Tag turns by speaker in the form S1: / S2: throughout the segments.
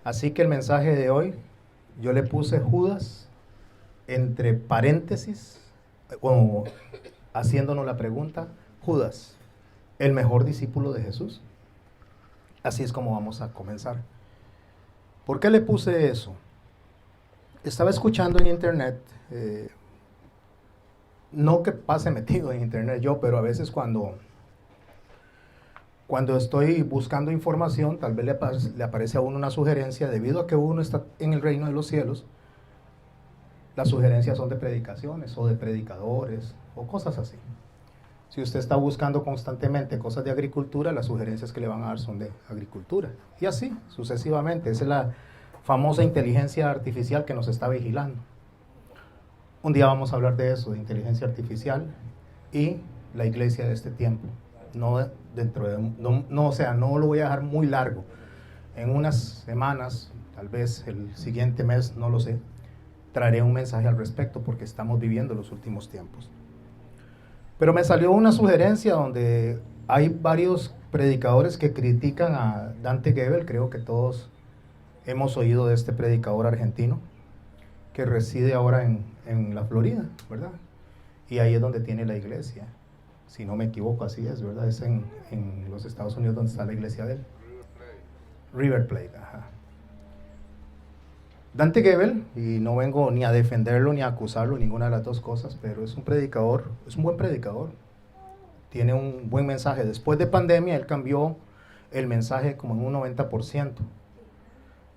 S1: Así que el mensaje de hoy, yo le puse Judas entre paréntesis, o haciéndonos la pregunta, Judas, el mejor discípulo de Jesús. Así es como vamos a comenzar. ¿Por qué le puse eso? Estaba escuchando en internet, no que pase metido en internet yo, pero a veces cuando estoy buscando información, tal vez le aparece a uno una sugerencia, debido a que uno está en el reino de los cielos, las sugerencias son de predicaciones o de predicadores o cosas así. Si usted está buscando constantemente cosas de agricultura, las sugerencias que le van a dar son de agricultura. Y así, sucesivamente. Esa es la famosa inteligencia artificial que nos está vigilando. Un día vamos a hablar de eso, de inteligencia artificial y la iglesia de este tiempo. No lo voy a dejar muy largo. En unas semanas, tal vez el siguiente mes, no lo sé, traeré un mensaje al respecto porque estamos viviendo los últimos tiempos. Pero me salió una sugerencia donde hay varios predicadores que critican a Dante Gebel. Creo que todos hemos oído de este predicador argentino que reside ahora en la Florida, ¿verdad? Y ahí es donde tiene la iglesia. Si no me equivoco, así es, ¿verdad? Es en los Estados Unidos donde está la iglesia de él. River Plate, ajá. Dante Gebel, y no vengo ni a defenderlo ni a acusarlo, ninguna de las dos cosas, pero es un predicador, es un buen predicador. Tiene un buen mensaje. Después de pandemia, él cambió el mensaje como en un 90%.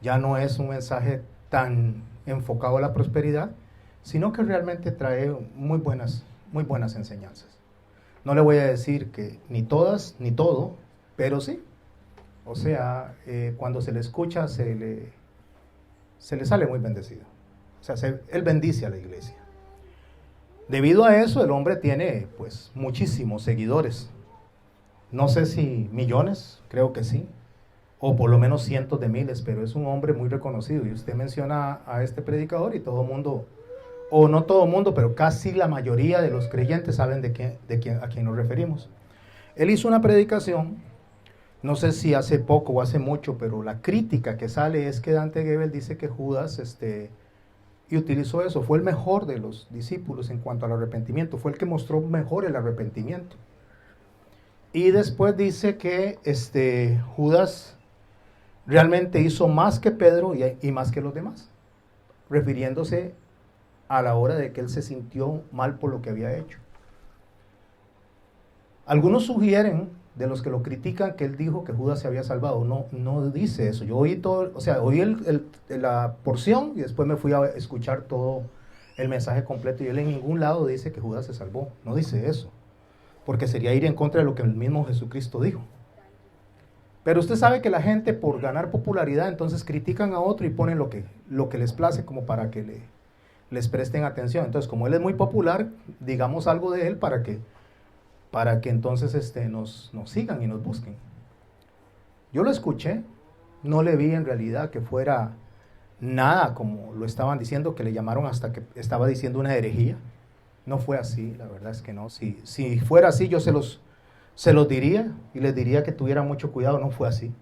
S1: Ya no es un mensaje tan enfocado a la prosperidad, sino que realmente trae muy buenas enseñanzas. No le voy a decir que ni todas, ni todo, pero sí. O sea, cuando se le escucha, se le sale muy bendecido. O sea, él bendice a la iglesia. Debido a eso, el hombre tiene, pues, muchísimos seguidores. No sé si millones, creo que sí, o por lo menos cientos de miles, pero es un hombre muy reconocido. Y usted menciona a este predicador y todo el mundo, o no todo el mundo, pero casi la mayoría de los creyentes saben a quién nos referimos. Él hizo una predicación, no sé si hace poco o hace mucho, pero la crítica que sale es que Dante Gebel dice que Judas, y utilizó eso, fue el mejor de los discípulos en cuanto al arrepentimiento, fue el que mostró mejor el arrepentimiento. Y después dice que Judas realmente hizo más que Pedro y más que los demás, refiriéndose a la hora de que él se sintió mal por lo que había hecho. Algunos sugieren, de los que lo critican, que él dijo que Judas se había salvado. No dice eso. Yo oí todo, o sea, oí la porción y después me fui a escuchar todo el mensaje completo y él en ningún lado dice que Judas se salvó. No dice eso, porque sería ir en contra de lo que el mismo Jesucristo dijo. Pero usted sabe que la gente, por ganar popularidad, entonces critican a otro y ponen lo que les place como para que les presten atención. Entonces, como él es muy popular, digamos algo de él para que entonces nos sigan y nos busquen. Yo lo escuché, no le vi en realidad que fuera nada como lo estaban diciendo, que le llamaron hasta que estaba diciendo una herejía. No fue así, la verdad es que no. Si fuera así, yo se los diría y les diría que tuvieran mucho cuidado. No fue así.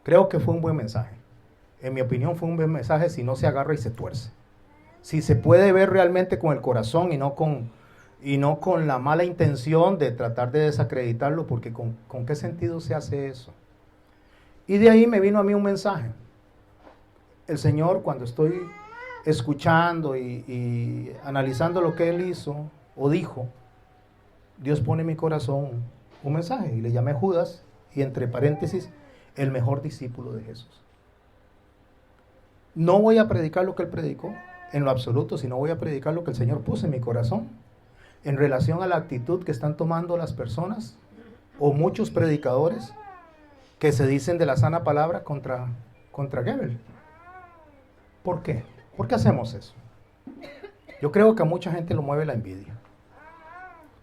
S1: Creo que fue un buen mensaje. En mi opinión fue un buen mensaje si no se agarra y se tuerce. Si se puede ver realmente con el corazón y no con la mala intención de tratar de desacreditarlo, porque ¿con qué sentido se hace eso? Y de ahí me vino a mí un mensaje. El Señor, cuando estoy escuchando y analizando lo que Él hizo o dijo, Dios pone en mi corazón un mensaje y le llamé Judas y entre paréntesis, el mejor discípulo de Jesús. No voy a predicar lo que Él predicó en lo absoluto, sino voy a predicar lo que el Señor puso en mi corazón en relación a la actitud que están tomando las personas o muchos predicadores que se dicen de la sana palabra contra Gebel. ¿Por qué? ¿Por qué hacemos eso? Yo creo que a mucha gente lo mueve la envidia,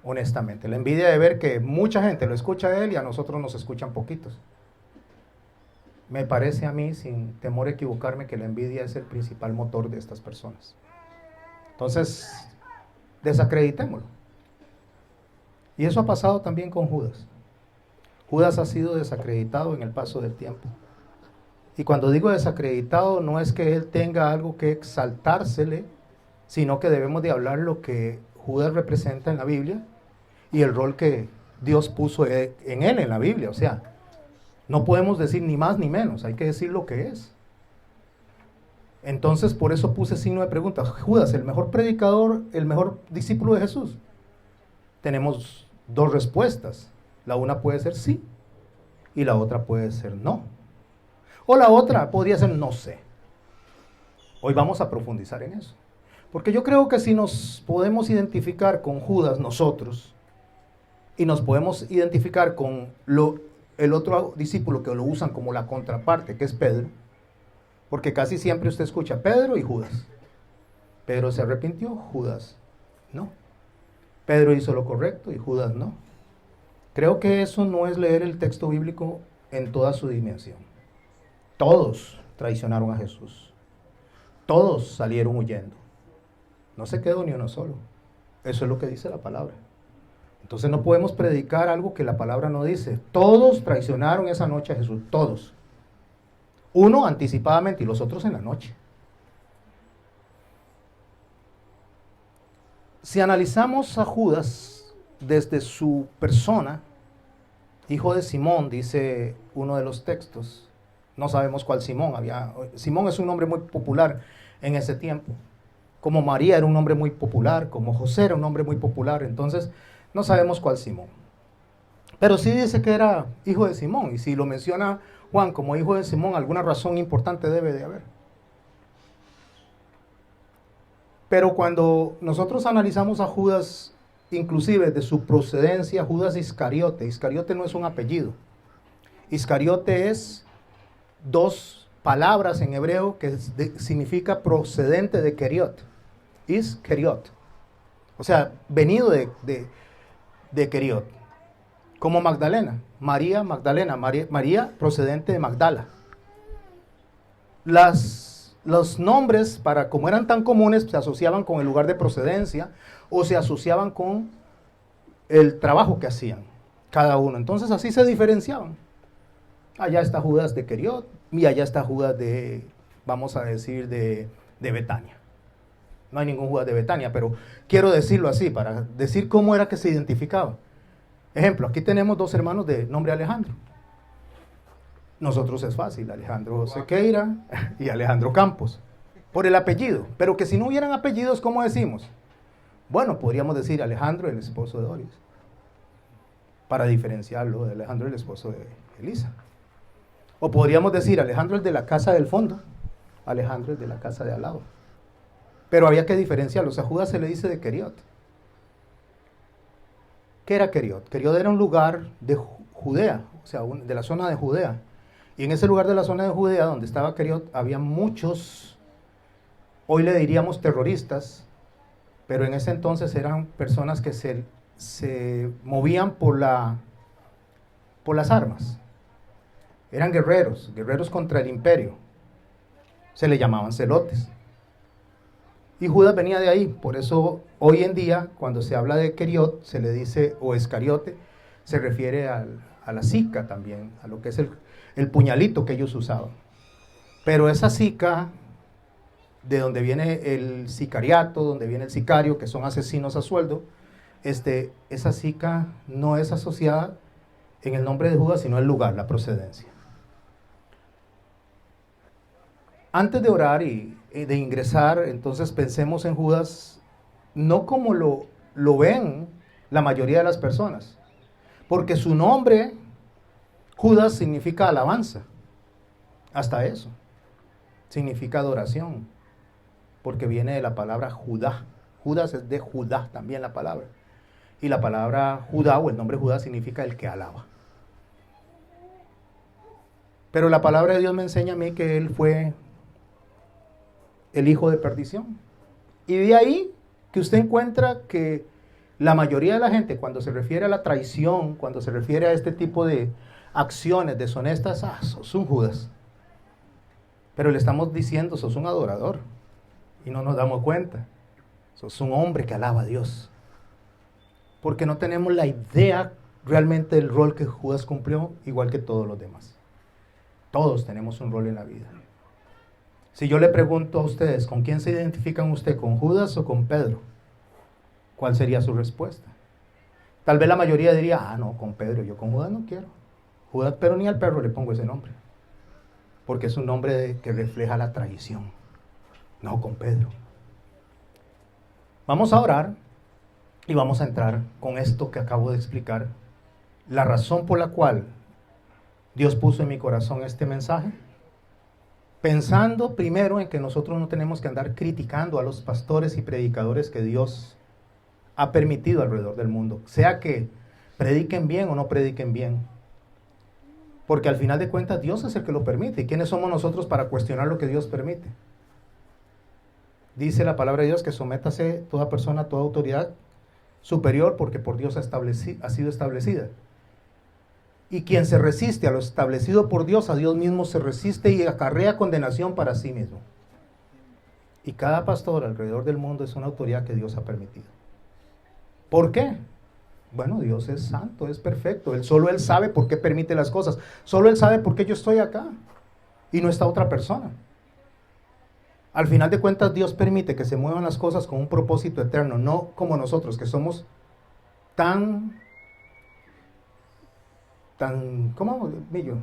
S1: honestamente. La envidia de ver que mucha gente lo escucha a él y a nosotros nos escuchan poquitos. Me parece a mí, sin temor a equivocarme, que la envidia es el principal motor de estas personas. Entonces, desacreditémoslo. Y eso ha pasado también con Judas. Judas ha sido desacreditado en el paso del tiempo. Y cuando digo desacreditado, no es que él tenga algo que exaltársele, sino que debemos de hablar lo que Judas representa en la Biblia y el rol que Dios puso en él en la Biblia. O sea, no podemos decir ni más ni menos, hay que decir lo que es. Entonces, por eso puse signo de pregunta. Judas, ¿el mejor predicador, el mejor discípulo de Jesús? Tenemos dos respuestas. La una puede ser sí y la otra puede ser no. O la otra podría ser no sé. Hoy vamos a profundizar en eso. Porque yo creo que si nos podemos identificar con Judas nosotros y nos podemos identificar con el otro discípulo que lo usan como la contraparte, que es Pedro, porque casi siempre usted escucha Pedro y Judas. Pedro se arrepintió, Judas no. Pedro hizo lo correcto y Judas no. Creo que eso no es leer el texto bíblico en toda su dimensión. Todos traicionaron a Jesús. Todos salieron huyendo. No se quedó ni uno solo. Eso es lo que dice la palabra. Entonces no podemos predicar algo que la palabra no dice. Todos traicionaron esa noche a Jesús. Todos. Uno anticipadamente y los otros en la noche. Si analizamos a Judas desde su persona, hijo de Simón, dice uno de los textos. No sabemos cuál Simón. Simón es un nombre muy popular en ese tiempo. Como María era un nombre muy popular, como José era un nombre muy popular. Entonces, no sabemos cuál Simón. Pero sí dice que era hijo de Simón. Y si lo menciona Juan como hijo de Simón, alguna razón importante debe de haber. Pero cuando nosotros analizamos a Judas, inclusive de su procedencia, Judas Iscariote. Iscariote no es un apellido. Iscariote es dos palabras en hebreo que significa procedente de Keriot. Keriot. O sea, venido de Keriot. Como Magdalena. María Magdalena. María procedente de Magdala. Los nombres, como eran tan comunes, se asociaban con el lugar de procedencia o se asociaban con el trabajo que hacían cada uno. Entonces así se diferenciaban. Allá está Judas de Keriot y allá está Judas de, vamos a decir, de Betania. No hay ningún Judas de Betania, pero quiero decirlo así, para decir cómo era que se identificaba. Ejemplo, aquí tenemos dos hermanos de nombre Alejandro. Nosotros es fácil, Alejandro Sequeira y Alejandro Campos, por el apellido. Pero que si no hubieran apellidos, ¿cómo decimos? Bueno, podríamos decir Alejandro, el esposo de Doris, para diferenciarlo de Alejandro, el esposo de Elisa. O podríamos decir Alejandro, el de la casa del fondo, Alejandro, el de la casa de al lado. Pero había que diferenciarlo. O sea, a Judas se le dice de Keriot. ¿Qué era Keriot? Keriot era un lugar de Judea, o sea, de la zona de Judea. Y en ese lugar de la zona de Judea, donde estaba Keriot, había muchos, hoy le diríamos terroristas, pero en ese entonces eran personas que se movían por las armas. Eran guerreros contra el imperio. Se le llamaban celotes. Y Judas venía de ahí, por eso hoy en día, cuando se habla de Keriot, se le dice, o Iscariote, se refiere a la sica también, a lo que es el puñalito que ellos usaban. Pero esa sica, de donde viene el sicariato, donde viene el sicario, que son asesinos a sueldo, esa sica no es asociada en el nombre de Judas, sino el lugar, la procedencia. Antes de orar y de ingresar, entonces pensemos en Judas, no como lo ven la mayoría de las personas, porque su nombre, Judas, significa alabanza, hasta eso, significa adoración, porque viene de la palabra Judá. Judas es de Judá también la palabra, y la palabra Judá o el nombre Judá significa el que alaba. Pero la palabra de Dios me enseña a mí que él fue el hijo de perdición. Y de ahí que usted encuentra que la mayoría de la gente, cuando se refiere a la traición, cuando se refiere a este tipo de acciones deshonestas, sos un Judas. Pero le estamos diciendo, sos un adorador. Y no nos damos cuenta. Sos un hombre que alaba a Dios. Porque no tenemos la idea realmente del rol que Judas cumplió, igual que todos los demás. Todos tenemos un rol en la vida. Si yo le pregunto a ustedes, ¿con quién se identifican usted? ¿Con Judas o con Pedro? ¿Cuál sería su respuesta? Tal vez la mayoría diría, no, con Pedro, yo con Judas no quiero. Judas, pero ni al perro le pongo ese nombre. Porque es un nombre que refleja la traición. No, con Pedro. Vamos a orar y vamos a entrar con esto que acabo de explicar. La razón por la cual Dios puso en mi corazón este mensaje, pensando primero en que nosotros no tenemos que andar criticando a los pastores y predicadores que Dios ha permitido alrededor del mundo, sea que prediquen bien o no prediquen bien, porque al final de cuentas Dios es el que lo permite. ¿Y quiénes somos nosotros para cuestionar lo que Dios permite? Dice la palabra de Dios que sométase toda persona, toda autoridad superior, porque por Dios ha sido establecida. Y quien se resiste a lo establecido por Dios, a Dios mismo se resiste y acarrea condenación para sí mismo. Y cada pastor alrededor del mundo es una autoridad que Dios ha permitido. ¿Por qué? Bueno, Dios es santo, es perfecto. Solo Él sabe por qué permite las cosas. Solo Él sabe por qué yo estoy acá y no está otra persona. Al final de cuentas, Dios permite que se muevan las cosas con un propósito eterno, no como nosotros, que somos tan, ¿cómo, Millo?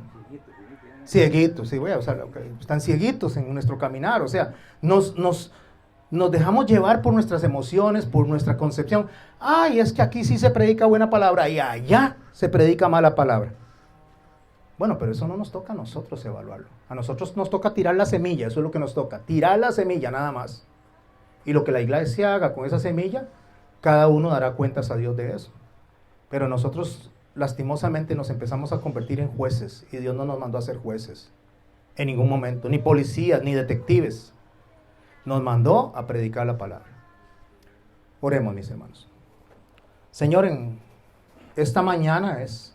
S1: Cieguitos, sí, voy a usar, están cieguitos en nuestro caminar, o sea, nos dejamos llevar por nuestras emociones, por nuestra concepción. Ay, es que aquí sí se predica buena palabra y allá se predica mala palabra. Bueno, pero eso no nos toca a nosotros evaluarlo. A nosotros nos toca tirar la semilla, eso es lo que nos toca, tirar la semilla nada más. Y lo que la iglesia haga con esa semilla, cada uno dará cuentas a Dios de eso. Pero nosotros lastimosamente nos empezamos a convertir en jueces y Dios no nos mandó a ser jueces en ningún momento, ni policías, ni detectives. Nos mandó a predicar la palabra. Oremos, mis hermanos. Señor, en esta mañana es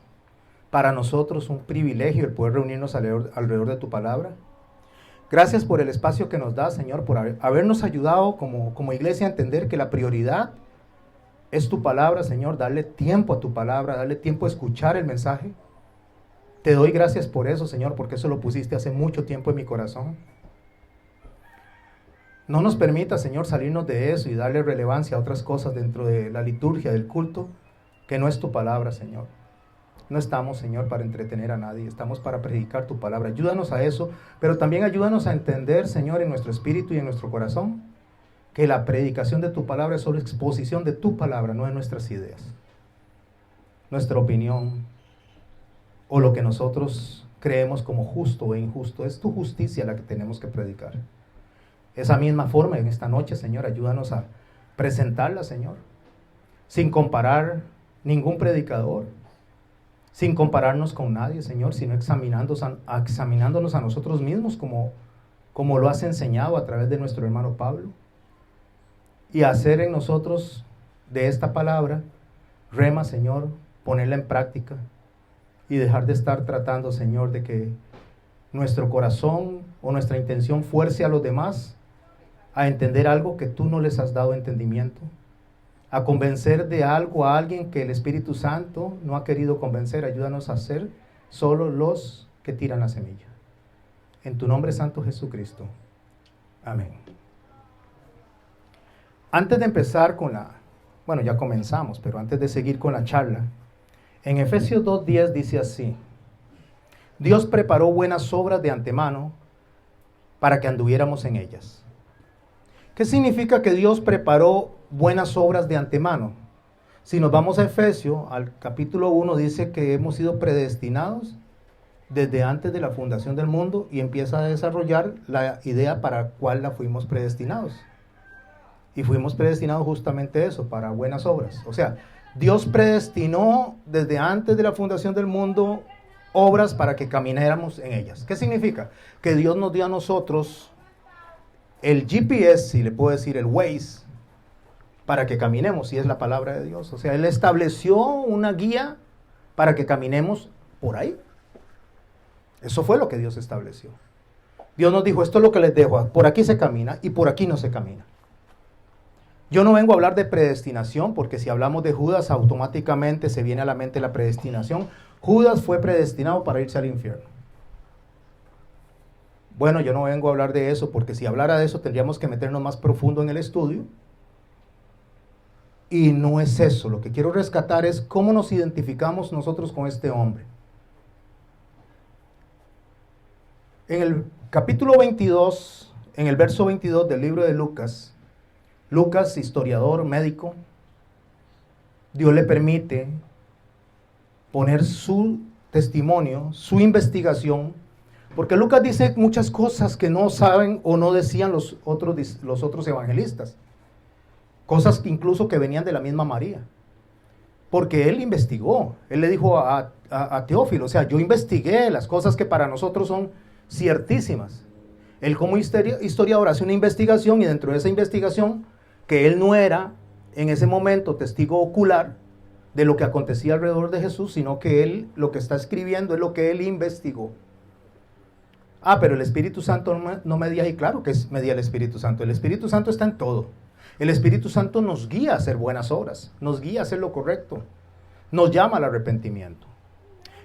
S1: para nosotros un privilegio el poder reunirnos alrededor de tu palabra. Gracias por el espacio que nos da, Señor, por habernos ayudado como iglesia a entender que la prioridad es tu palabra, Señor. Darle tiempo a tu palabra, darle tiempo a escuchar el mensaje. Te doy gracias por eso, Señor, porque eso lo pusiste hace mucho tiempo en mi corazón. No nos permita, Señor, salirnos de eso y darle relevancia a otras cosas dentro de la liturgia del culto, que no es tu palabra, Señor. No estamos, Señor, para entretener a nadie, estamos para predicar tu palabra. Ayúdanos a eso, pero también ayúdanos a entender, Señor, en nuestro espíritu y en nuestro corazón, que la predicación de tu palabra es solo exposición de tu palabra, no de nuestras ideas, nuestra opinión, o lo que nosotros creemos como justo o injusto. Es tu justicia la que tenemos que predicar. Esa misma forma en esta noche, Señor, ayúdanos a presentarla, Señor, sin comparar ningún predicador, sin compararnos con nadie, Señor, sino examinándonos a nosotros mismos como lo has enseñado a través de nuestro hermano Pablo, y hacer en nosotros de esta palabra rema, Señor, ponerla en práctica y dejar de estar tratando, Señor, de que nuestro corazón o nuestra intención fuerce a los demás a entender algo que tú no les has dado entendimiento, a convencer de algo a alguien que el Espíritu Santo no ha querido convencer. Ayúdanos a ser solo los que tiran la semilla. En tu nombre santo, Jesucristo. Amén. Antes de empezar ya comenzamos, pero antes de seguir con la charla, en Efesios 2:10 dice así: Dios preparó buenas obras de antemano para que anduviéramos en ellas. ¿Qué significa que Dios preparó buenas obras de antemano? Si nos vamos a Efesios, al capítulo 1, dice que hemos sido predestinados desde antes de la fundación del mundo, y empieza a desarrollar la idea para cuál la fuimos predestinados. Y fuimos predestinados justamente eso, para buenas obras. O sea, Dios predestinó desde antes de la fundación del mundo obras para que camináramos en ellas. ¿Qué significa? Que Dios nos dio a nosotros el GPS, si le puedo decir el Waze, para que caminemos, y es la palabra de Dios. O sea, Él estableció una guía para que caminemos por ahí. Eso fue lo que Dios estableció. Dios nos dijo, esto es lo que les dejo, por aquí se camina y por aquí no se camina. Yo no vengo a hablar de predestinación, porque si hablamos de Judas, automáticamente se viene a la mente la predestinación. Judas fue predestinado para irse al infierno. Bueno, yo no vengo a hablar de eso, porque si hablara de eso tendríamos que meternos más profundo en el estudio. Y no es eso. Lo que quiero rescatar es cómo nos identificamos nosotros con este hombre. En el capítulo 22, en el verso 22 del libro de Lucas, Lucas, historiador, médico, Dios le permite poner su testimonio, su investigación, porque Lucas dice muchas cosas que no saben o no decían los otros evangelistas. Cosas que incluso que venían de la misma María. Porque él investigó. Él le dijo a Teófilo, o sea, yo investigué las cosas que para nosotros son ciertísimas. Él como historiador hace una investigación, y dentro de esa investigación, que él no era en ese momento testigo ocular de lo que acontecía alrededor de Jesús, sino que él lo que está escribiendo es lo que él investigó. Pero el Espíritu Santo no medía, y claro que medía el Espíritu Santo. El Espíritu Santo está en todo. El Espíritu Santo nos guía a hacer buenas obras, nos guía a hacer lo correcto, nos llama al arrepentimiento.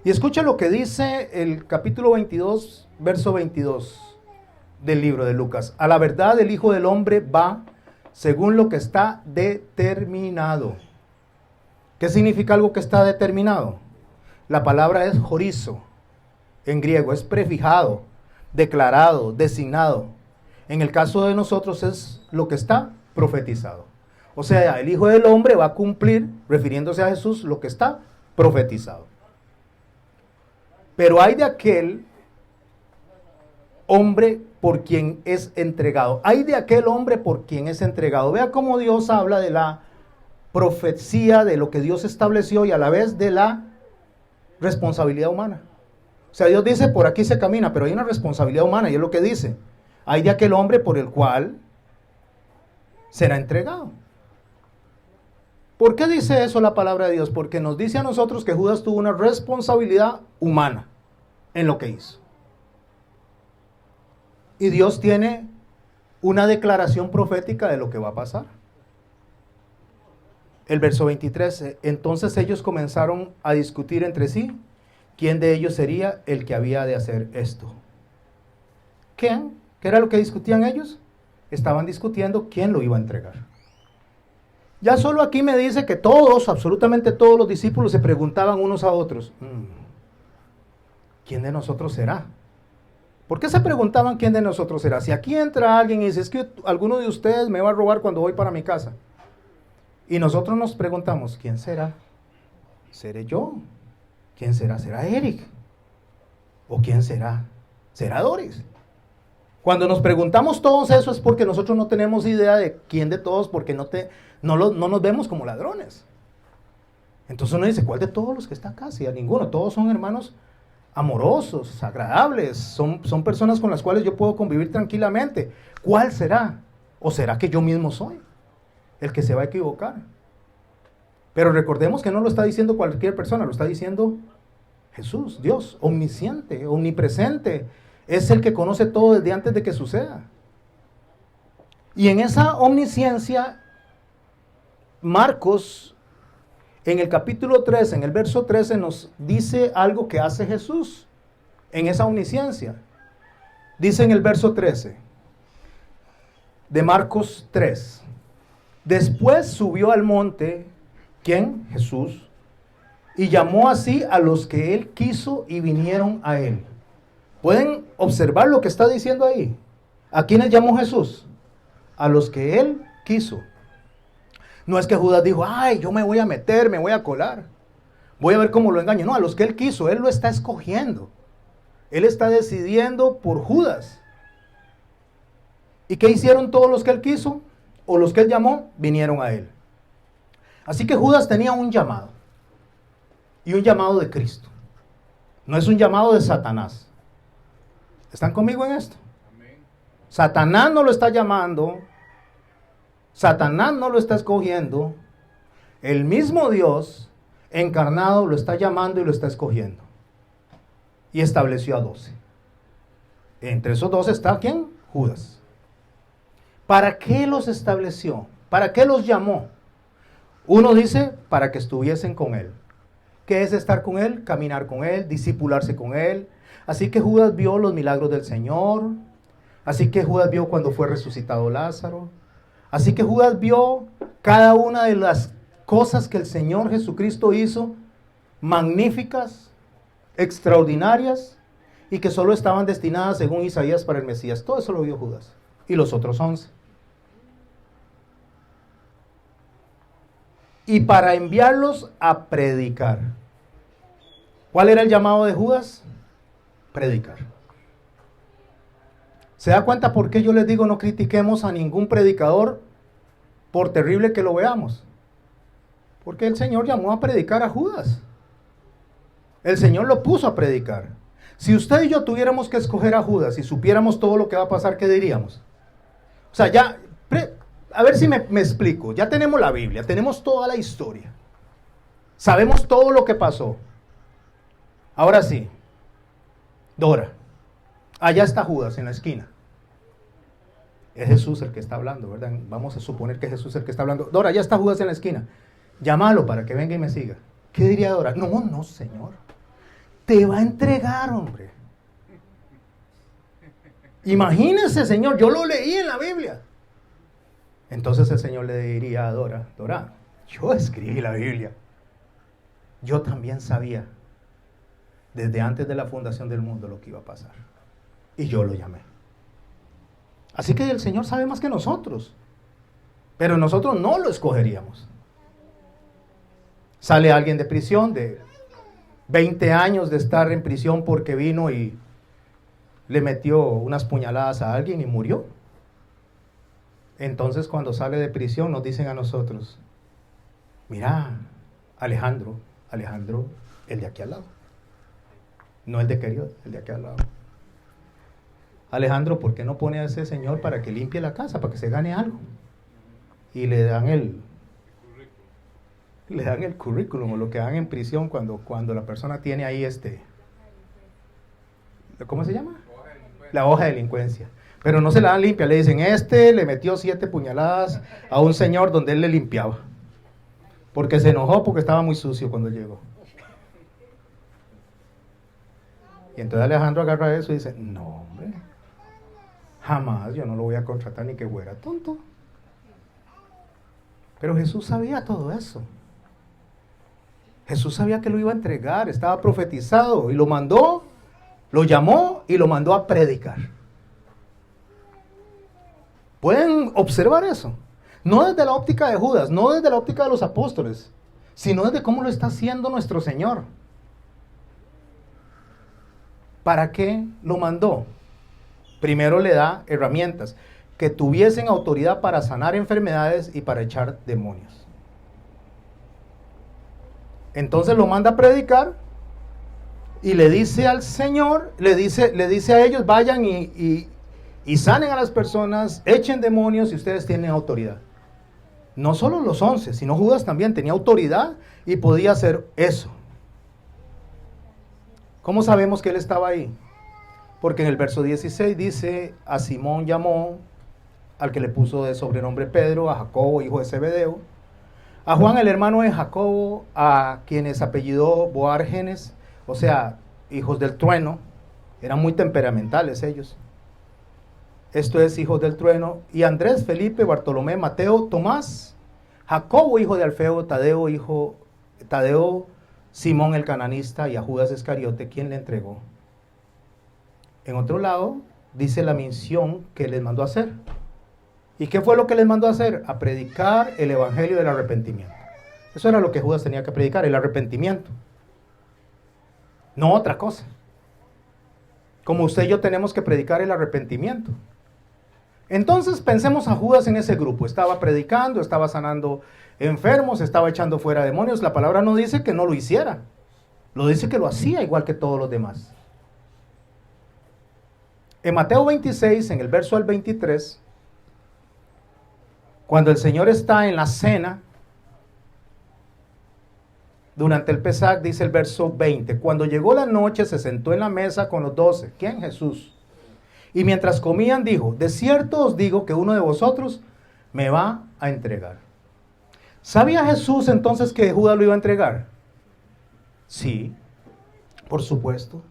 S1: Y escucha lo que dice el capítulo 22, verso 22 del libro de Lucas. A la verdad el Hijo del Hombre va según lo que está determinado. ¿Qué significa algo que está determinado? La palabra es horizo, en griego, es prefijado, declarado, designado. En el caso de nosotros es lo que está profetizado. O sea, el Hijo del Hombre va a cumplir, refiriéndose a Jesús, lo que está profetizado. Pero hay de aquel hombre por quien es entregado. Hay de aquel hombre por quien es entregado. Vea cómo Dios habla de la profecía, de lo que Dios estableció, y a la vez de la responsabilidad humana. O sea, Dios dice, por aquí se camina, pero hay una responsabilidad humana, y es lo que dice. Hay de aquel hombre por el cual será entregado. ¿Por qué dice eso la palabra de Dios? Porque nos dice a nosotros que Judas tuvo una responsabilidad humana en lo que hizo. Y Dios tiene una declaración profética de lo que va a pasar. El verso 23, entonces ellos comenzaron a discutir entre sí quién de ellos sería el que había de hacer esto. ¿Quién? ¿Qué era lo que discutían ellos? Estaban discutiendo quién lo iba a entregar. Ya solo aquí me dice que todos, absolutamente todos los discípulos se preguntaban unos a otros, ¿quién de nosotros será? ¿Por qué se preguntaban quién de nosotros será? Si aquí entra alguien y dice, es que alguno de ustedes me va a robar cuando voy para mi casa. Y nosotros nos preguntamos, ¿quién será? ¿Seré yo? ¿Quién será? ¿Será Eric? ¿O quién será? ¿Será Doris? Cuando nos preguntamos todos eso es porque nosotros no tenemos idea de quién de todos, porque no nos vemos como ladrones. Entonces uno dice, ¿cuál de todos los que está acá? Si a ninguno, todos son hermanos amorosos, agradables, son personas con las cuales yo puedo convivir tranquilamente. ¿Cuál será? ¿O será que yo mismo soy el que se va a equivocar? Pero recordemos que no lo está diciendo cualquier persona, lo está diciendo Jesús, Dios, omnisciente, omnipresente. Es el que conoce todo desde antes de que suceda. Y en esa omnisciencia, Marcos, en el capítulo 13, en el verso 13, nos dice algo que hace Jesús en esa omnisciencia. Dice en el verso 13 de Marcos 3, después subió al monte, ¿quién? Jesús, y llamó así a los que él quiso y vinieron a él. ¿Pueden observar lo que está diciendo ahí? ¿A quiénes llamó Jesús? A los que él quiso. No es que Judas dijo, ay, yo me voy a meter, me voy a colar, voy a ver cómo lo engaño. No, a los que él quiso, él lo está escogiendo. Él está decidiendo por Judas. ¿Y qué hicieron todos los que él quiso? O los que él llamó, vinieron a él. Así que Judas tenía un llamado. Y un llamado de Cristo. No es un llamado de Satanás. ¿Están conmigo en esto? Amén. Satanás no lo está llamando. Satanás no lo está escogiendo. El mismo Dios encarnado lo está llamando y lo está escogiendo. Y estableció a 12. Entre esos 12 está ¿quién? Judas. ¿Para qué los estableció? ¿Para qué los llamó? Uno dice, para que estuviesen con él. ¿Qué es estar con él? Caminar con él, discipularse con él, Así que Judas vio los milagros del Señor. Así que Judas vio cuando fue resucitado Lázaro. Así que Judas vio cada una de las cosas que el Señor Jesucristo hizo, magníficas, extraordinarias, y que solo estaban destinadas, según Isaías, para el Mesías. Todo eso lo vio Judas. Y los otros 11. Y para enviarlos a predicar. ¿Cuál era el llamado de Judas? Predicar. ¿Se da cuenta por qué yo les digo no critiquemos a ningún predicador, por terrible que lo veamos? Porque el Señor llamó a predicar a Judas. El Señor lo puso a predicar. Si usted y yo tuviéramos que escoger a Judas y supiéramos todo lo que va a pasar, ¿qué diríamos? O sea, ya, a ver si me explico. Ya tenemos la Biblia, tenemos toda la historia. Sabemos todo lo que pasó. Ahora sí, Dora, allá está Judas en la esquina. Es Jesús el que está hablando, ¿verdad? Vamos a suponer que es Jesús el que está hablando. Dora, allá está Judas en la esquina. Llámalo para que venga y me siga. ¿Qué diría Dora? No, no, Señor. Te va a entregar, hombre. Imagínese, Señor, yo lo leí en la Biblia. Entonces el Señor le diría a Dora, Dora, yo escribí la Biblia. Yo también sabía, desde antes de la fundación del mundo, lo que iba a pasar. Y yo lo llamé. Así que el Señor sabe más que nosotros. Pero nosotros no lo escogeríamos. Sale alguien de prisión, de 20 años de estar en prisión porque vino y le metió unas puñaladas a alguien y murió. Entonces cuando sale de prisión nos dicen a nosotros, mira, Alejandro, el de aquí al lado. No el de Querido, el de aquí al lado. Alejandro, ¿por qué no pone a ese señor para que limpie la casa, para que se gane algo? Y le dan el currículum, o lo que dan en prisión cuando la persona tiene ahí ¿cómo se llama? La hoja de delincuencia. Pero no se la dan limpia, le dicen, le metió 7 puñaladas a un señor donde él le limpiaba. Porque se enojó porque estaba muy sucio cuando llegó. Y entonces Alejandro agarra eso y dice, no, hombre, jamás, yo no lo voy a contratar ni que fuera tonto. Pero Jesús sabía todo eso. Jesús sabía que lo iba a entregar, estaba profetizado y lo mandó, lo llamó y lo mandó a predicar. ¿Pueden observar eso? No desde la óptica de Judas, no desde la óptica de los apóstoles, sino desde cómo lo está haciendo nuestro Señor. ¿Para qué lo mandó? Primero le da herramientas, que tuviesen autoridad para sanar enfermedades y para echar demonios. Entonces lo manda a predicar y le dice al Señor, le dice a ellos, vayan y sanen a las personas, echen demonios y ustedes tienen autoridad. No solo los 11, sino Judas también tenía autoridad y podía hacer eso. ¿Cómo sabemos que él estaba ahí? Porque en el verso 16 dice, a Simón llamó, al que le puso de sobrenombre Pedro, a Jacobo, hijo de Zebedeo, a Juan, el hermano de Jacobo, a quienes apellidó Boárgenes, o sea, hijos del trueno, eran muy temperamentales ellos. Esto es, hijos del trueno, y Andrés, Felipe, Bartolomé, Mateo, Tomás, Jacobo, hijo de Alfeo, Tadeo, Simón el cananista, y a Judas Iscariote, quien le entregó. En otro lado, dice la misión que les mandó a hacer. ¿Y qué fue lo que les mandó a hacer? A predicar el evangelio del arrepentimiento. Eso era lo que Judas tenía que predicar, el arrepentimiento. No otra cosa. Como usted y yo tenemos que predicar el arrepentimiento. Entonces pensemos a Judas en ese grupo. Estaba predicando, estaba sanando enfermos, estaba echando fuera demonios. La palabra no dice que no lo hiciera. Lo dice que lo hacía igual que todos los demás. En Mateo 26, en el verso al 23, cuando el Señor está en la cena, durante el Pesaj, dice el verso 20, cuando llegó la noche se sentó en la mesa con los 12. ¿Quién? Jesús. Y mientras comían dijo, de cierto os digo que uno de vosotros me va a entregar. ¿Sabía Jesús entonces que Judas lo iba a entregar? Sí, por supuesto.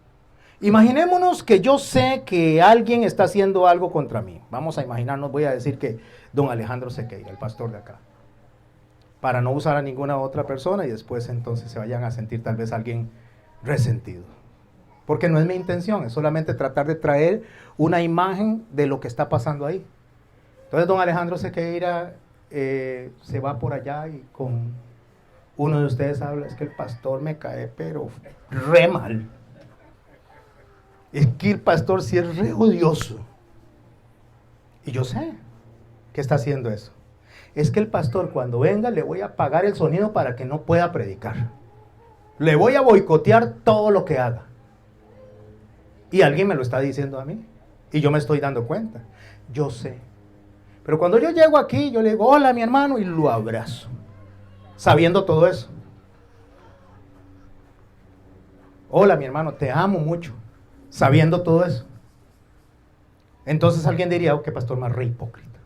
S1: Imaginémonos que yo sé que alguien está haciendo algo contra mí. Vamos a imaginarnos, voy a decir que don Alejandro Sequeira, el pastor de acá, para no usar a ninguna otra persona y después entonces se vayan a sentir tal vez alguien resentido. Porque no es mi intención, es solamente tratar de traer una imagen de lo que está pasando ahí. Entonces don Alejandro Sequeira se va por allá y con uno de ustedes habla, es que el pastor me cae pero re mal. Es que el pastor sí es re odioso. Y yo sé que está haciendo eso. Es que el pastor cuando venga le voy a apagar el sonido para que no pueda predicar. Le voy a boicotear todo lo que haga. Y alguien me lo está diciendo a mí. Y yo me estoy dando cuenta. Yo sé. Pero cuando yo llego aquí, yo le digo, hola mi hermano, y lo abrazo. Sabiendo todo eso. Hola mi hermano, te amo mucho. Sabiendo todo eso. Entonces alguien diría, oh, qué pastor más re hipócrita.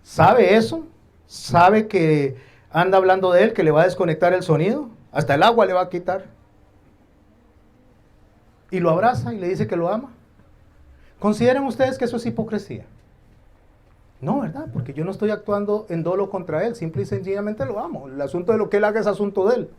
S1: ¿Sabe eso? ¿Sabe que anda hablando de él, que le va a desconectar el sonido? Hasta el agua le va a quitar. Y lo abraza y le dice que lo ama. ¿Consideran ustedes que eso es hipocresía? No, ¿verdad? Porque yo no estoy actuando en dolo contra él, simple y sencillamente lo amo. El asunto de lo que él haga es asunto de él.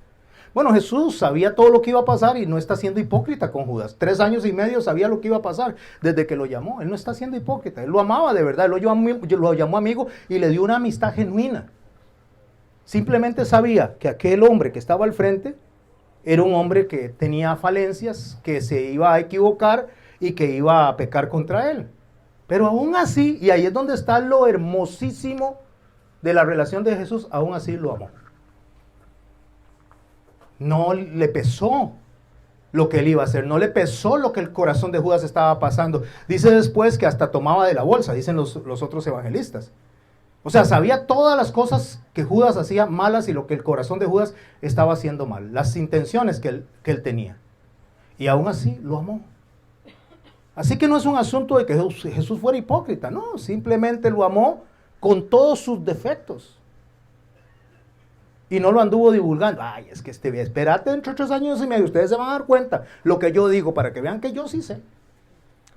S1: Bueno, Jesús sabía todo lo que iba a pasar y no está siendo hipócrita con Judas. 3 años y medio sabía lo que iba a pasar desde que lo llamó. Él no está siendo hipócrita, él lo amaba de verdad, él lo llamó amigo y le dio una amistad genuina. Simplemente sabía que aquel hombre que estaba al frente era un hombre que tenía falencias, que se iba a equivocar y que iba a pecar contra él. Pero aún así, y ahí es donde está lo hermosísimo de la relación de Jesús, aún así lo amó. No le pesó lo que él iba a hacer, no le pesó lo que el corazón de Judas estaba pasando. Dice después que hasta tomaba de la bolsa, dicen los otros evangelistas. O sea, sabía todas las cosas que Judas hacía malas y lo que el corazón de Judas estaba haciendo mal, las intenciones que él tenía. Y aún así lo amó. Así que no es un asunto de que Jesús fuera hipócrita, no, simplemente lo amó con todos sus defectos. Y no lo anduvo divulgando. Ay, es que espérate dentro de 3 años y medio, ustedes se van a dar cuenta lo que yo digo para que vean que yo sí sé.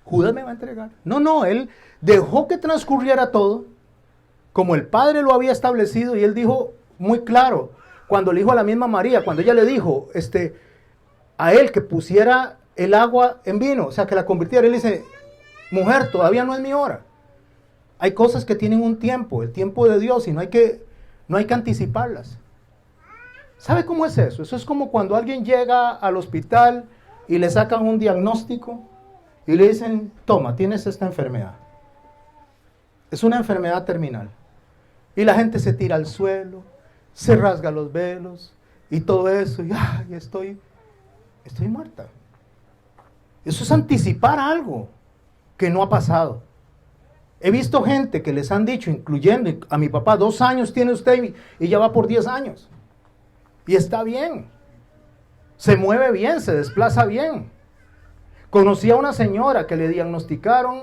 S1: Judas me va a entregar. No, él dejó que transcurriera todo como el Padre lo había establecido y él dijo muy claro, cuando le dijo a la misma María, cuando ella le dijo a él que pusiera el agua en vino, o sea, que la convirtiera, él dice, mujer, todavía no es mi hora. Hay cosas que tienen un tiempo, el tiempo de Dios, y no hay que anticiparlas. ¿Sabe cómo es eso? Eso es como cuando alguien llega al hospital y le sacan un diagnóstico y le dicen, toma, tienes esta enfermedad. Es una enfermedad terminal. Y la gente se tira al suelo, se rasga los velos y todo eso, y ay, estoy muerta. Eso es anticipar algo que no ha pasado. He visto gente que les han dicho, incluyendo a mi papá, 2 años tiene usted y ya va por 10 años. Y está bien. Se mueve bien, se desplaza bien. Conocí a una señora que le diagnosticaron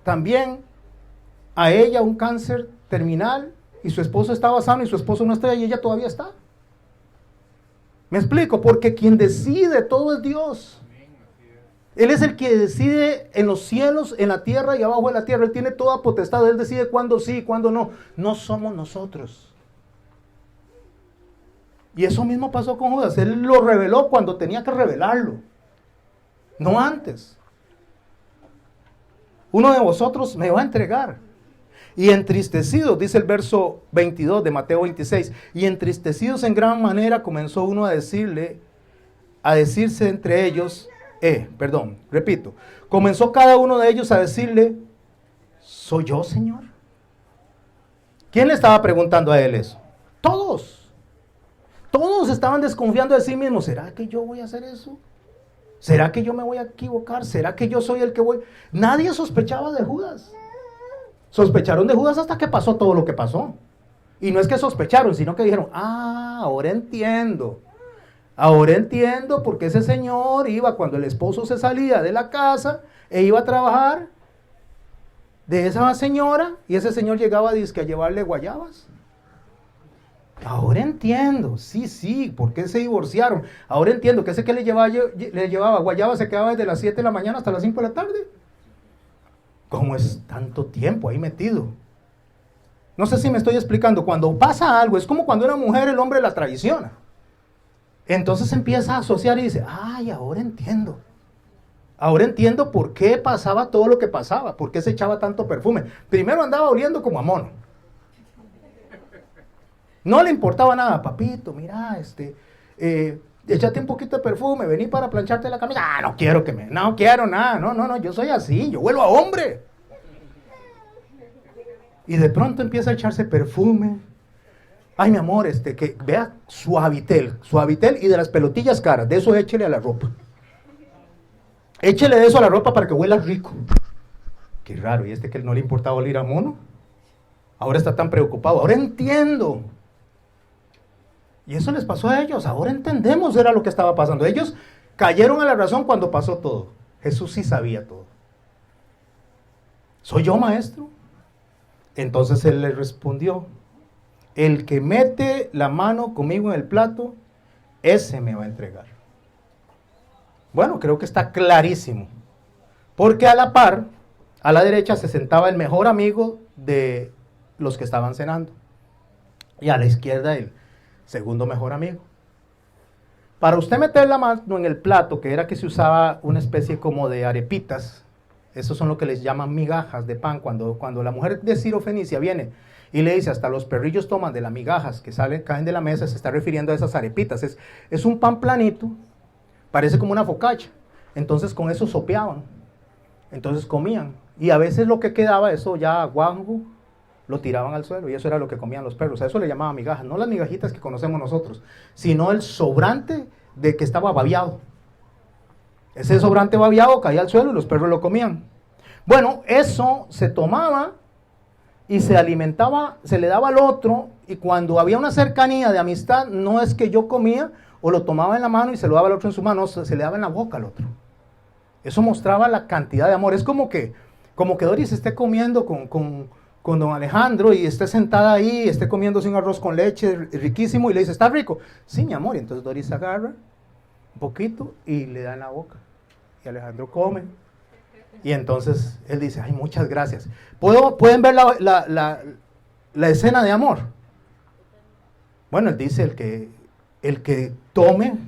S1: también a ella un cáncer terminal y su esposo estaba sano y su esposo no está y ella todavía está. ¿Me explico? Porque quien decide todo es Dios. Él es el que decide en los cielos, en la tierra y abajo de la tierra. Él tiene toda potestad. Él decide cuándo sí y cuándo no. No somos nosotros. Y eso mismo pasó con Judas. Él lo reveló cuando tenía que revelarlo. No antes. Uno de vosotros me va a entregar. Y entristecidos, dice el verso 22 de Mateo 26. Y entristecidos en gran manera comenzó uno a decirse entre ellos... repito, comenzó cada uno de ellos a decirle, ¿soy yo, Señor? ¿Quién le estaba preguntando a él eso? Todos estaban desconfiando de sí mismos. ¿Será que yo voy a hacer eso? ¿Será que yo me voy a equivocar? ¿Será que yo soy el que voy? Nadie sospechaba de Judas. Sospecharon de Judas hasta que pasó todo lo que pasó. Y no es que sospecharon, sino que dijeron, ahora entiendo. Ahora entiendo por qué ese señor iba cuando el esposo se salía de la casa e iba a trabajar de esa señora y ese señor llegaba a llevarle guayabas. Ahora entiendo, sí, ¿por qué se divorciaron? Ahora entiendo que ese que le llevaba guayaba se quedaba desde las 7 de la mañana hasta las 5 de la tarde. ¿Cómo es tanto tiempo ahí metido? No sé si me estoy explicando. Cuando pasa algo, es como cuando una mujer, el hombre la traiciona. Entonces empieza a asociar y dice, ay, ahora entiendo. Ahora entiendo por qué pasaba todo lo que pasaba, por qué se echaba tanto perfume. Primero andaba oliendo como a mono. No le importaba nada, papito, mira, échate un poquito de perfume, vení para plancharte la camisa. Ah, no quiero nada, no, yo soy así, yo vuelvo a hombre. Y de pronto empieza a echarse perfume. Ay, mi amor, que vea Suavitel y de las pelotillas caras, de eso échele a la ropa. Échele de eso a la ropa para que huela rico. Qué raro, y que no le importaba oler a mono, ahora está tan preocupado, ahora entiendo. Y eso les pasó a ellos, ahora entendemos era lo que estaba pasando. Ellos cayeron a la razón cuando pasó todo. Jesús sí sabía todo. ¿Soy yo, maestro? Entonces él le respondió, el que mete la mano conmigo en el plato, ese me va a entregar. Bueno, creo que está clarísimo. Porque a la par, a la derecha se sentaba el mejor amigo de los que estaban cenando. Y a la izquierda el segundo mejor amigo. Para usted meter la mano en el plato, que era que se usaba una especie como de arepitas, esos son lo que les llaman migajas de pan, cuando la mujer de Ciro Fenicia viene y le dice, hasta los perrillos toman de las migajas que caen de la mesa, se está refiriendo a esas arepitas. Es un pan planito, parece como una focaccia. Entonces con eso sopeaban, entonces comían. Y a veces lo que quedaba, eso ya guango, lo tiraban al suelo y eso era lo que comían los perros. A eso le llamaban migajas, no las migajitas que conocemos nosotros, sino el sobrante de que estaba babiado. Ese sobrante babiado caía al suelo y los perros lo comían. Bueno, eso se tomaba y se alimentaba, se le daba al otro, y cuando había una cercanía de amistad, no es que yo comía o lo tomaba en la mano y se lo daba al otro en su mano, se le daba en la boca al otro. Eso mostraba la cantidad de amor. Es como que Doris esté comiendo con don Alejandro y esté sentada ahí, esté comiéndose un arroz con leche riquísimo y le dice, ¿está rico? Sí, mi amor. Y entonces Doris agarra un poquito y le da en la boca. Y Alejandro come. Y entonces él dice, ay, muchas gracias. ¿Pueden ver la escena de amor? Bueno, él dice, el que tome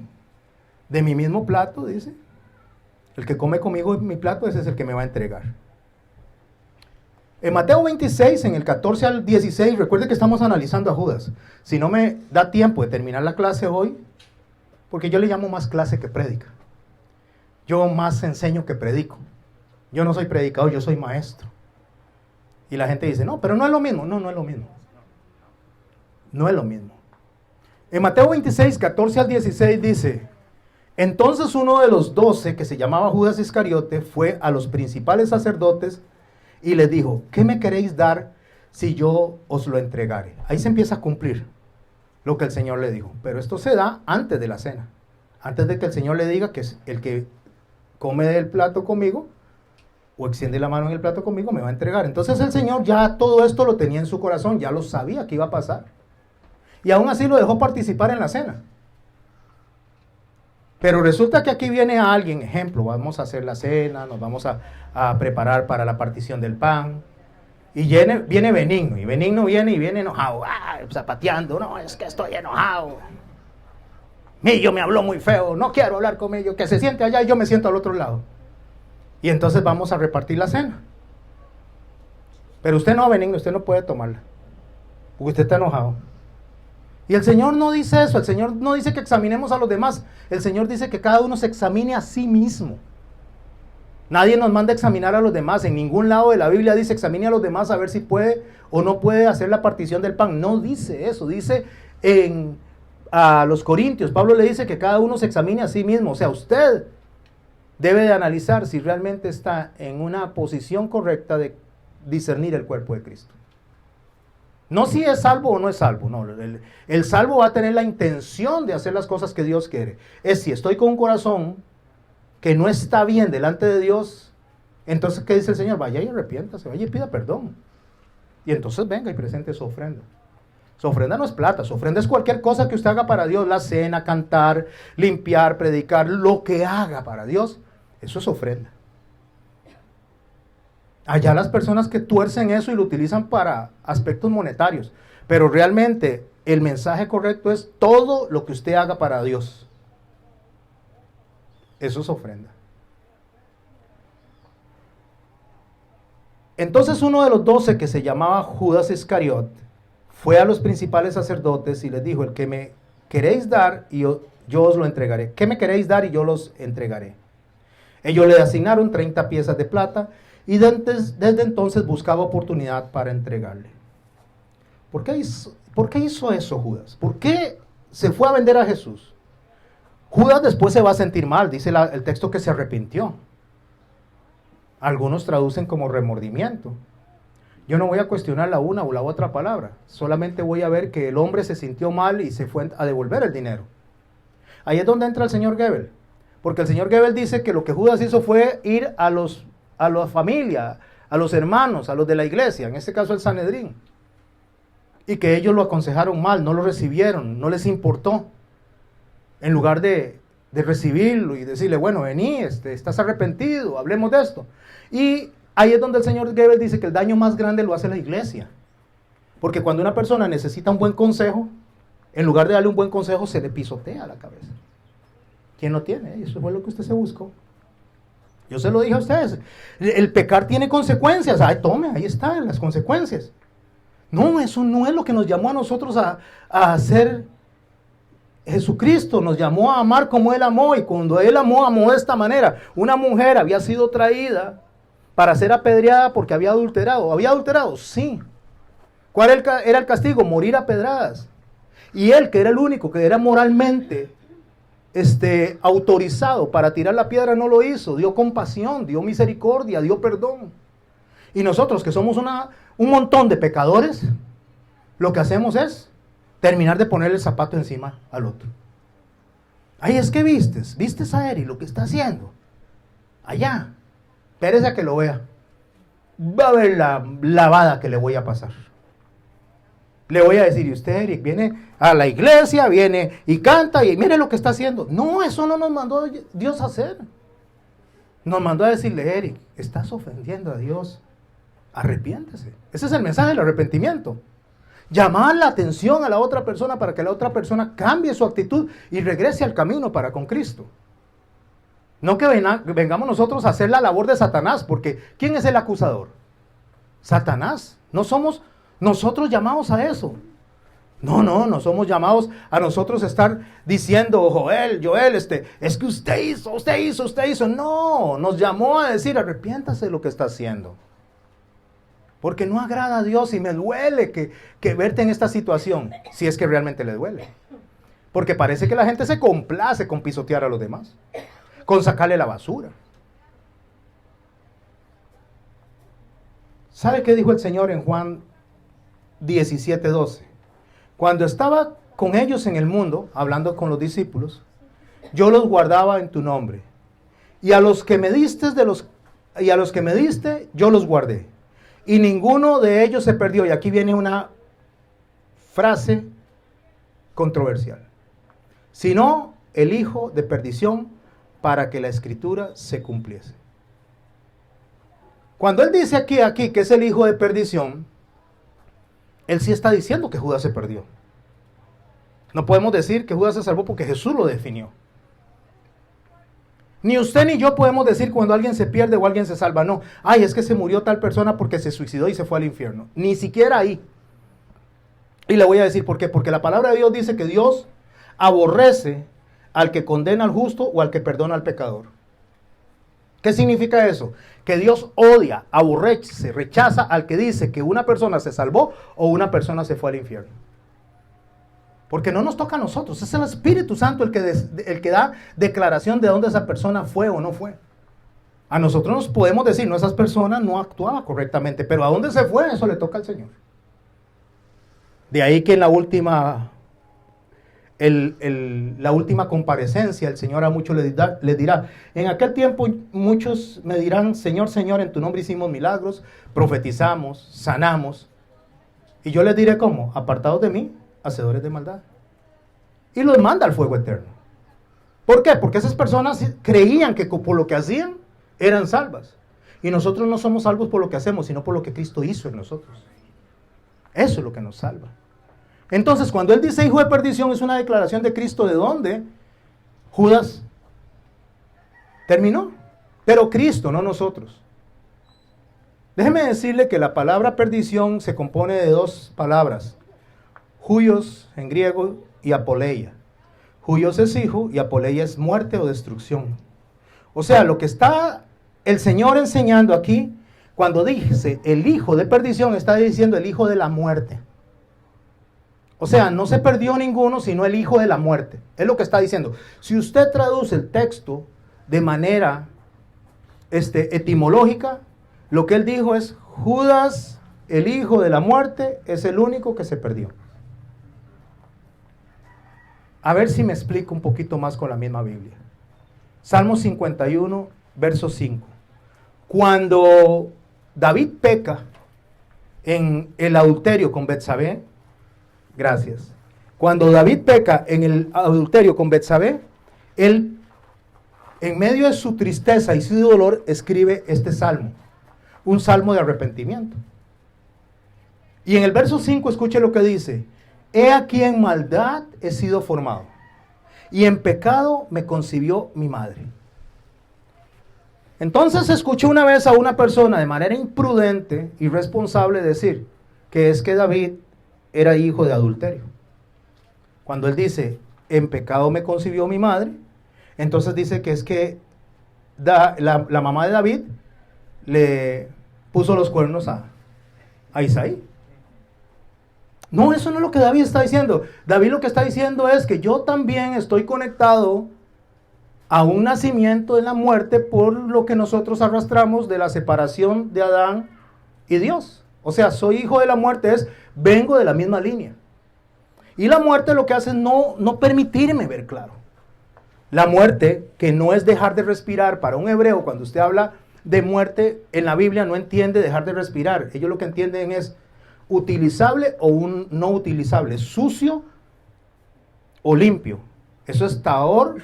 S1: de mi mismo plato, dice, el que come conmigo en mi plato, ese es el que me va a entregar. En Mateo 26, en el 14 al 16, recuerde que estamos analizando a Judas. Si no me da tiempo de terminar la clase hoy, porque yo le llamo más clase que prédica. Yo más enseño que predico. Yo no soy predicador, yo soy maestro. Y la gente dice, no, pero no es lo mismo. No, no es lo mismo. No es lo mismo. En Mateo 26, 14 al 16 dice, entonces uno de los 12, que se llamaba Judas Iscariote, fue a los principales sacerdotes y les dijo, ¿qué me queréis dar si yo os lo entregare? Ahí se empieza a cumplir lo que el Señor le dijo. Pero esto se da antes de la cena. Antes de que el Señor le diga que el que come del plato conmigo o extiende la mano en el plato conmigo me va a entregar. Entonces el Señor ya todo esto lo tenía en su corazón, ya lo sabía que iba a pasar. Y aún así lo dejó participar en la cena. Pero resulta que aquí viene alguien, ejemplo, vamos a hacer la cena, nos vamos a preparar para la partición del pan. Y viene Benigno, y Benigno viene enojado, zapateando, no, es que estoy enojado. Millo me habló muy feo, no quiero hablar con Millo, que se siente allá y yo me siento al otro lado. Y entonces vamos a repartir la cena. Pero usted no, Benigno, usted no puede tomarla, porque usted está enojado. Y el Señor no dice eso, el Señor no dice que examinemos a los demás, el Señor dice que cada uno se examine a sí mismo. Nadie nos manda a examinar a los demás, en ningún lado de la Biblia dice examine a los demás a ver si puede o no puede hacer la partición del pan, no dice eso, dice a los Corintios, Pablo le dice que cada uno se examine a sí mismo, o sea, usted debe de analizar si realmente está en una posición correcta de discernir el cuerpo de Cristo. No si es salvo o no es salvo, no, el salvo va a tener la intención de hacer las cosas que Dios quiere. Es si estoy con un corazón que no está bien delante de Dios, entonces ¿qué dice el Señor? Vaya y arrepiéntase, vaya y pida perdón. Y entonces venga y presente su ofrenda. Su ofrenda no es plata, su ofrenda es cualquier cosa que usted haga para Dios, la cena, cantar, limpiar, predicar, lo que haga para Dios, eso es ofrenda. Allá las personas que tuercen eso y lo utilizan para aspectos monetarios, pero realmente el mensaje correcto es todo lo que usted haga para Dios. Eso es ofrenda. Entonces uno de los 12, que se llamaba Judas Iscariot, fue a los principales sacerdotes y les dijo: el que me queréis dar, y yo os lo entregaré. ¿Qué me queréis dar? Y yo los entregaré. Ellos le asignaron 30 piezas de plata y desde entonces buscaba oportunidad para entregarle. ¿Por qué hizo eso Judas? ¿Por qué se fue a vender a Jesús? Judas después se va a sentir mal, dice el texto que se arrepintió. Algunos traducen como remordimiento. Yo no voy a cuestionar la una o la otra palabra, solamente voy a ver que el hombre se sintió mal y se fue a devolver el dinero. Ahí es donde entra el señor Goebbels, porque el señor Goebbels dice que lo que Judas hizo fue ir a la familia, a los hermanos, a los de la iglesia, en este caso el Sanedrín, y que ellos lo aconsejaron mal, no lo recibieron, no les importó. En lugar de recibirlo y decirle: bueno, vení, estás arrepentido, hablemos de esto. Y ahí es donde el señor Goebbels dice que el daño más grande lo hace la iglesia. Porque cuando una persona necesita un buen consejo, en lugar de darle un buen consejo, se le pisotea la cabeza. ¿Quién lo tiene? Eso fue lo que usted se buscó. Yo se lo dije a ustedes. El pecar tiene consecuencias. Ay, tome, ahí están las consecuencias. No, eso no es lo que nos llamó a nosotros a hacer. Jesucristo nos llamó a amar como Él amó, y cuando Él amó de esta manera. Una mujer había sido traída para ser apedreada porque había adulterado. ¿Había adulterado? Sí. ¿Cuál era el castigo? Morir a pedradas. Y Él, que era el único que era moralmente autorizado para tirar la piedra, no lo hizo. Dio compasión, dio misericordia, dio perdón. Y nosotros, que somos un montón de pecadores, lo que hacemos es terminar de ponerle el zapato encima al otro. Ay, es que vistes a Eric lo que está haciendo. Allá, espérese a que lo vea. Va a ver la lavada que le voy a pasar. Le voy a decir: y usted, Eric, viene a la iglesia, viene y canta, y mire lo que está haciendo. No, eso no nos mandó Dios a hacer. Nos mandó a decirle: Eric, estás ofendiendo a Dios, arrepiéntese. Ese es el mensaje del arrepentimiento. Llamar la atención a la otra persona para que la otra persona cambie su actitud y regrese al camino para con Cristo. No que vengamos nosotros a hacer la labor de Satanás, porque ¿quién es el acusador? Satanás. No somos nosotros llamados a eso. No somos llamados a nosotros estar diciendo: Joel, es que usted hizo. No, nos llamó a decir: arrepiéntase de lo que está haciendo. Porque no agrada a Dios, y me duele que verte en esta situación, si es que realmente le duele. Porque parece que la gente se complace con pisotear a los demás, con sacarle la basura. ¿Sabe qué dijo el Señor en Juan 17:12? Cuando estaba con ellos en el mundo, hablando con los discípulos, yo los guardaba en tu nombre. Y a los que me diste, yo los guardé. Y ninguno de ellos se perdió. Y aquí viene una frase controversial: sino el hijo de perdición, para que la escritura se cumpliese. Cuando él dice aquí que es el hijo de perdición, él sí está diciendo que Judas se perdió. No podemos decir que Judas se salvó porque Jesús lo definió. Ni usted ni yo podemos decir cuando alguien se pierde o alguien se salva. No, ay, es que se murió tal persona porque se suicidó y se fue al infierno. Ni siquiera ahí. Y le voy a decir por qué. Porque la palabra de Dios dice que Dios aborrece al que condena al justo o al que perdona al pecador. ¿Qué significa eso? Que Dios odia, aborrece, rechaza al que dice que una persona se salvó o una persona se fue al infierno. Porque no nos toca a nosotros, es el Espíritu Santo el que da declaración de dónde esa persona fue o no fue. A nosotros nos podemos decir: no, esa persona no actuaba correctamente, pero a dónde se fue, eso le toca al Señor. De ahí que en la última comparecencia, el Señor a muchos les dirá: en aquel tiempo muchos me dirán: Señor, Señor, en tu nombre hicimos milagros, profetizamos, sanamos. Y yo les diré cómo, apartados de mí, hacedores de maldad. Y los manda al fuego eterno. ¿Por qué? Porque esas personas creían que por lo que hacían eran salvas. Y nosotros no somos salvos por lo que hacemos, sino por lo que Cristo hizo en nosotros. Eso es lo que nos salva. Entonces, cuando él dice hijo de perdición, es una declaración de Cristo de dónde Judas terminó. Pero Cristo, no nosotros. Déjeme decirle que la palabra perdición se compone de dos palabras. Huios en griego y apoleia. Huios es hijo y apoleia es muerte o destrucción. O sea, lo que está el Señor enseñando aquí, cuando dice el hijo de perdición, está diciendo el hijo de la muerte. O sea, no se perdió ninguno, sino el hijo de la muerte. Es lo que está diciendo. Si usted traduce el texto de manera etimológica, lo que él dijo es, Judas, el hijo de la muerte, es el único que se perdió. A ver si me explico un poquito más con la misma Biblia. Salmo 51, verso 5. Cuando David peca en el adulterio con Betsabé, gracias. Cuando David peca en el adulterio con Betsabé, él, en medio de su tristeza y su dolor, escribe este salmo. Un salmo de arrepentimiento. Y en el verso 5, escuche lo que dice. He aquí en maldad he sido formado, y en pecado me concibió mi madre. Entonces escuché una vez a una persona de manera imprudente, irresponsable, decir que es que David era hijo de adulterio. Cuando él dice, en pecado me concibió mi madre, entonces dice que es que la mamá de David le puso los cuernos a Isaí. No, eso no es lo que David está diciendo. David lo que está diciendo es que yo también estoy conectado a un nacimiento en la muerte por lo que nosotros arrastramos de la separación de Adán y Dios. O sea, soy hijo de la muerte, vengo de la misma línea. Y la muerte lo que hace es no permitirme ver claro. La muerte, que no es dejar de respirar, para un hebreo, cuando usted habla de muerte en la Biblia, no entiende dejar de respirar. Ellos lo que entienden es utilizable o no utilizable, sucio o limpio. Eso es taor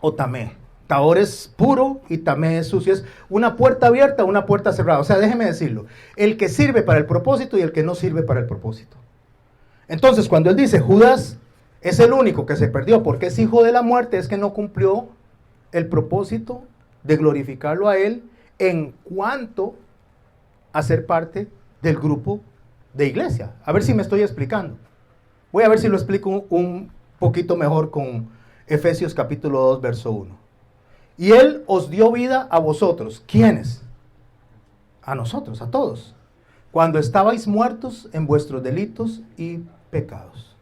S1: o tamé. Taor es puro y tamé es sucio. Es una puerta abierta o una puerta cerrada. O sea, déjeme decirlo. El que sirve para el propósito y el que no sirve para el propósito. Entonces, cuando él dice Judas es el único que se perdió porque es hijo de la muerte, es que no cumplió el propósito de glorificarlo a él en cuanto a ser parte del grupo de iglesia. A ver si me estoy explicando. Voy a ver si lo explico un poquito mejor con Efesios capítulo 2, verso 1. Y él os dio vida a vosotros. ¿Quiénes? A nosotros, a todos. Cuando estabais muertos en vuestros delitos y pecados.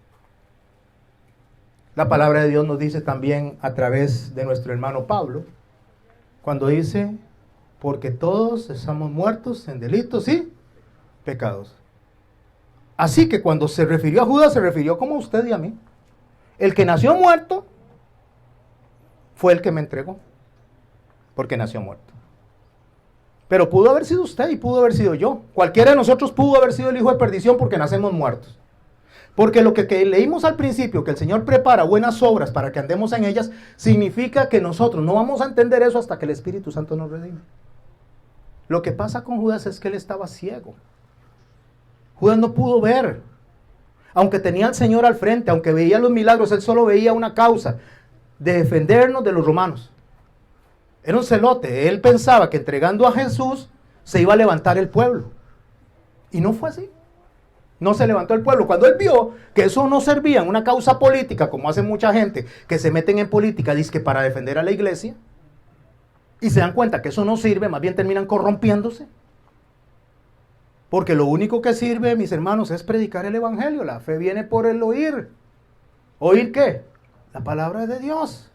S1: La palabra de Dios nos dice también a través de nuestro hermano Pablo, cuando dice, porque todos estamos muertos en delitos y pecados. Así que cuando se refirió a Judas, se refirió como a usted y a mí. El que nació muerto fue el que me entregó, porque nació muerto. Pero pudo haber sido usted y pudo haber sido yo. Cualquiera de nosotros pudo haber sido el hijo de perdición porque nacemos muertos. Porque lo que leímos al principio, que el Señor prepara buenas obras para que andemos en ellas, significa que nosotros no vamos a entender eso hasta que el Espíritu Santo nos redime. Lo que pasa con Judas es que él estaba ciego. Judas no pudo ver. Aunque tenía al Señor al frente, aunque veía los milagros, él solo veía una causa, de defendernos de los romanos. Era un celote. Él pensaba que entregando a Jesús se iba a levantar el pueblo. Y no fue así. No se levantó el pueblo. Cuando él vio que eso no servía en una causa política, como hace mucha gente que se meten en política, dice que para defender a la iglesia, y se dan cuenta que eso no sirve, más bien terminan corrompiéndose. Porque lo único que sirve, mis hermanos, es predicar el evangelio. La fe viene por el oír. ¿Oír qué? La palabra de Dios.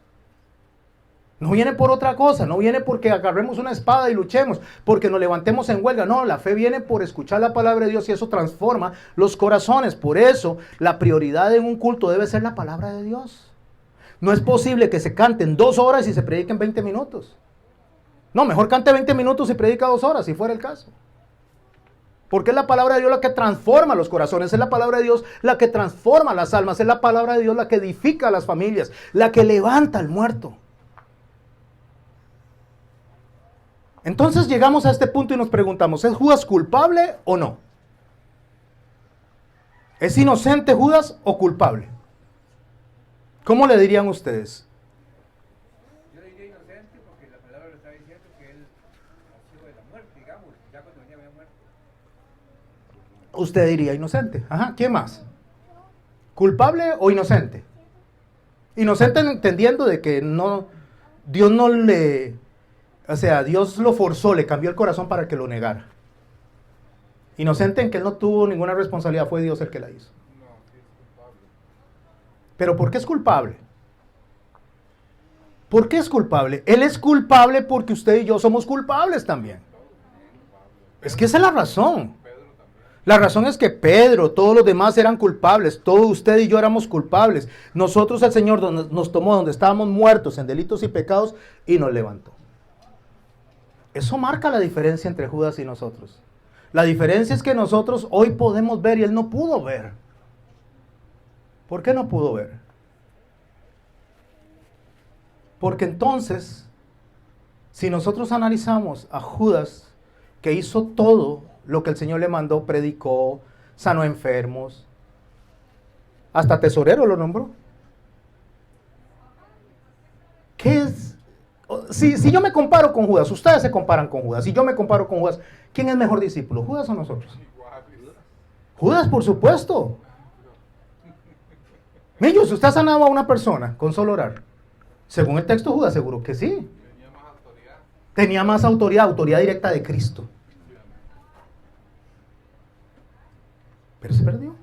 S1: No viene por otra cosa, no viene porque agarremos una espada y luchemos, porque nos levantemos en huelga. No, la fe viene por escuchar la palabra de Dios y eso transforma los corazones. Por eso, la prioridad en un culto debe ser la palabra de Dios. No es posible que se canten 2 horas y se prediquen 20 minutos. No, mejor cante 20 minutos y predica 2 horas, si fuera el caso. Porque es la palabra de Dios la que transforma los corazones, es la palabra de Dios la que transforma las almas, es la palabra de Dios la que edifica a las familias, la que levanta al muerto. Entonces llegamos a este punto y nos preguntamos, ¿es Judas culpable o no? ¿Es inocente Judas o culpable? ¿Cómo le dirían ustedes?
S2: Yo diría inocente porque la palabra lo está diciendo que él nació de la muerte, digamos, ya cuando venía había muerto.
S1: Usted diría inocente. Ajá, ¿quién más? ¿Culpable o inocente? Inocente entendiendo de que no, Dios no le, o sea, Dios lo forzó, le cambió el corazón para que lo negara. Inocente en que él no tuvo ninguna responsabilidad, fue Dios el que la hizo.
S2: No, sí es culpable.
S1: ¿Pero por qué es culpable? ¿Por qué es culpable? Él es culpable porque usted y yo somos culpables también. Es que esa es la razón. La razón es que Pedro, todos los demás eran culpables, todos usted y yo éramos culpables. Nosotros el Señor nos tomó donde estábamos muertos en delitos y pecados y nos levantó. Eso marca la diferencia entre Judas y nosotros. La diferencia es que nosotros hoy podemos ver y él no pudo ver. ¿Por qué no pudo ver? Porque entonces, si nosotros analizamos a Judas, que hizo todo lo que el Señor le mandó, predicó, sanó enfermos, hasta tesorero lo nombró. ¿Qué es? Si yo me comparo con Judas, ustedes se comparan con Judas, si yo me comparo con Judas, ¿quién es mejor discípulo, Judas o nosotros? Judas, por supuesto. Millos, ¿usted ha sanado a una persona con solo orar? Según el texto, Judas seguro que sí. Tenía más autoridad, autoridad directa de Cristo. Pero se perdió.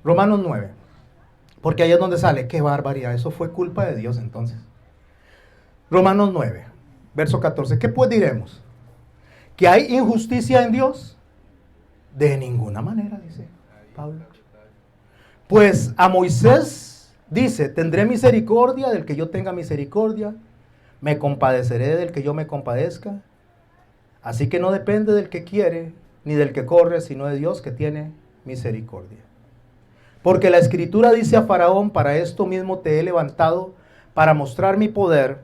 S1: Romanos 9. Porque ahí es donde sale, qué barbaridad, eso fue culpa de Dios entonces. Romanos 9, verso 14. ¿Qué pues diremos? ¿Que hay injusticia en Dios? De ninguna manera, dice Pablo. Pues a Moisés dice, tendré misericordia del que yo tenga misericordia, me compadeceré del que yo me compadezca. Así que no depende del que quiere, ni del que corre, sino de Dios que tiene misericordia. Porque la Escritura dice a Faraón, para esto mismo te he levantado, para mostrar mi poder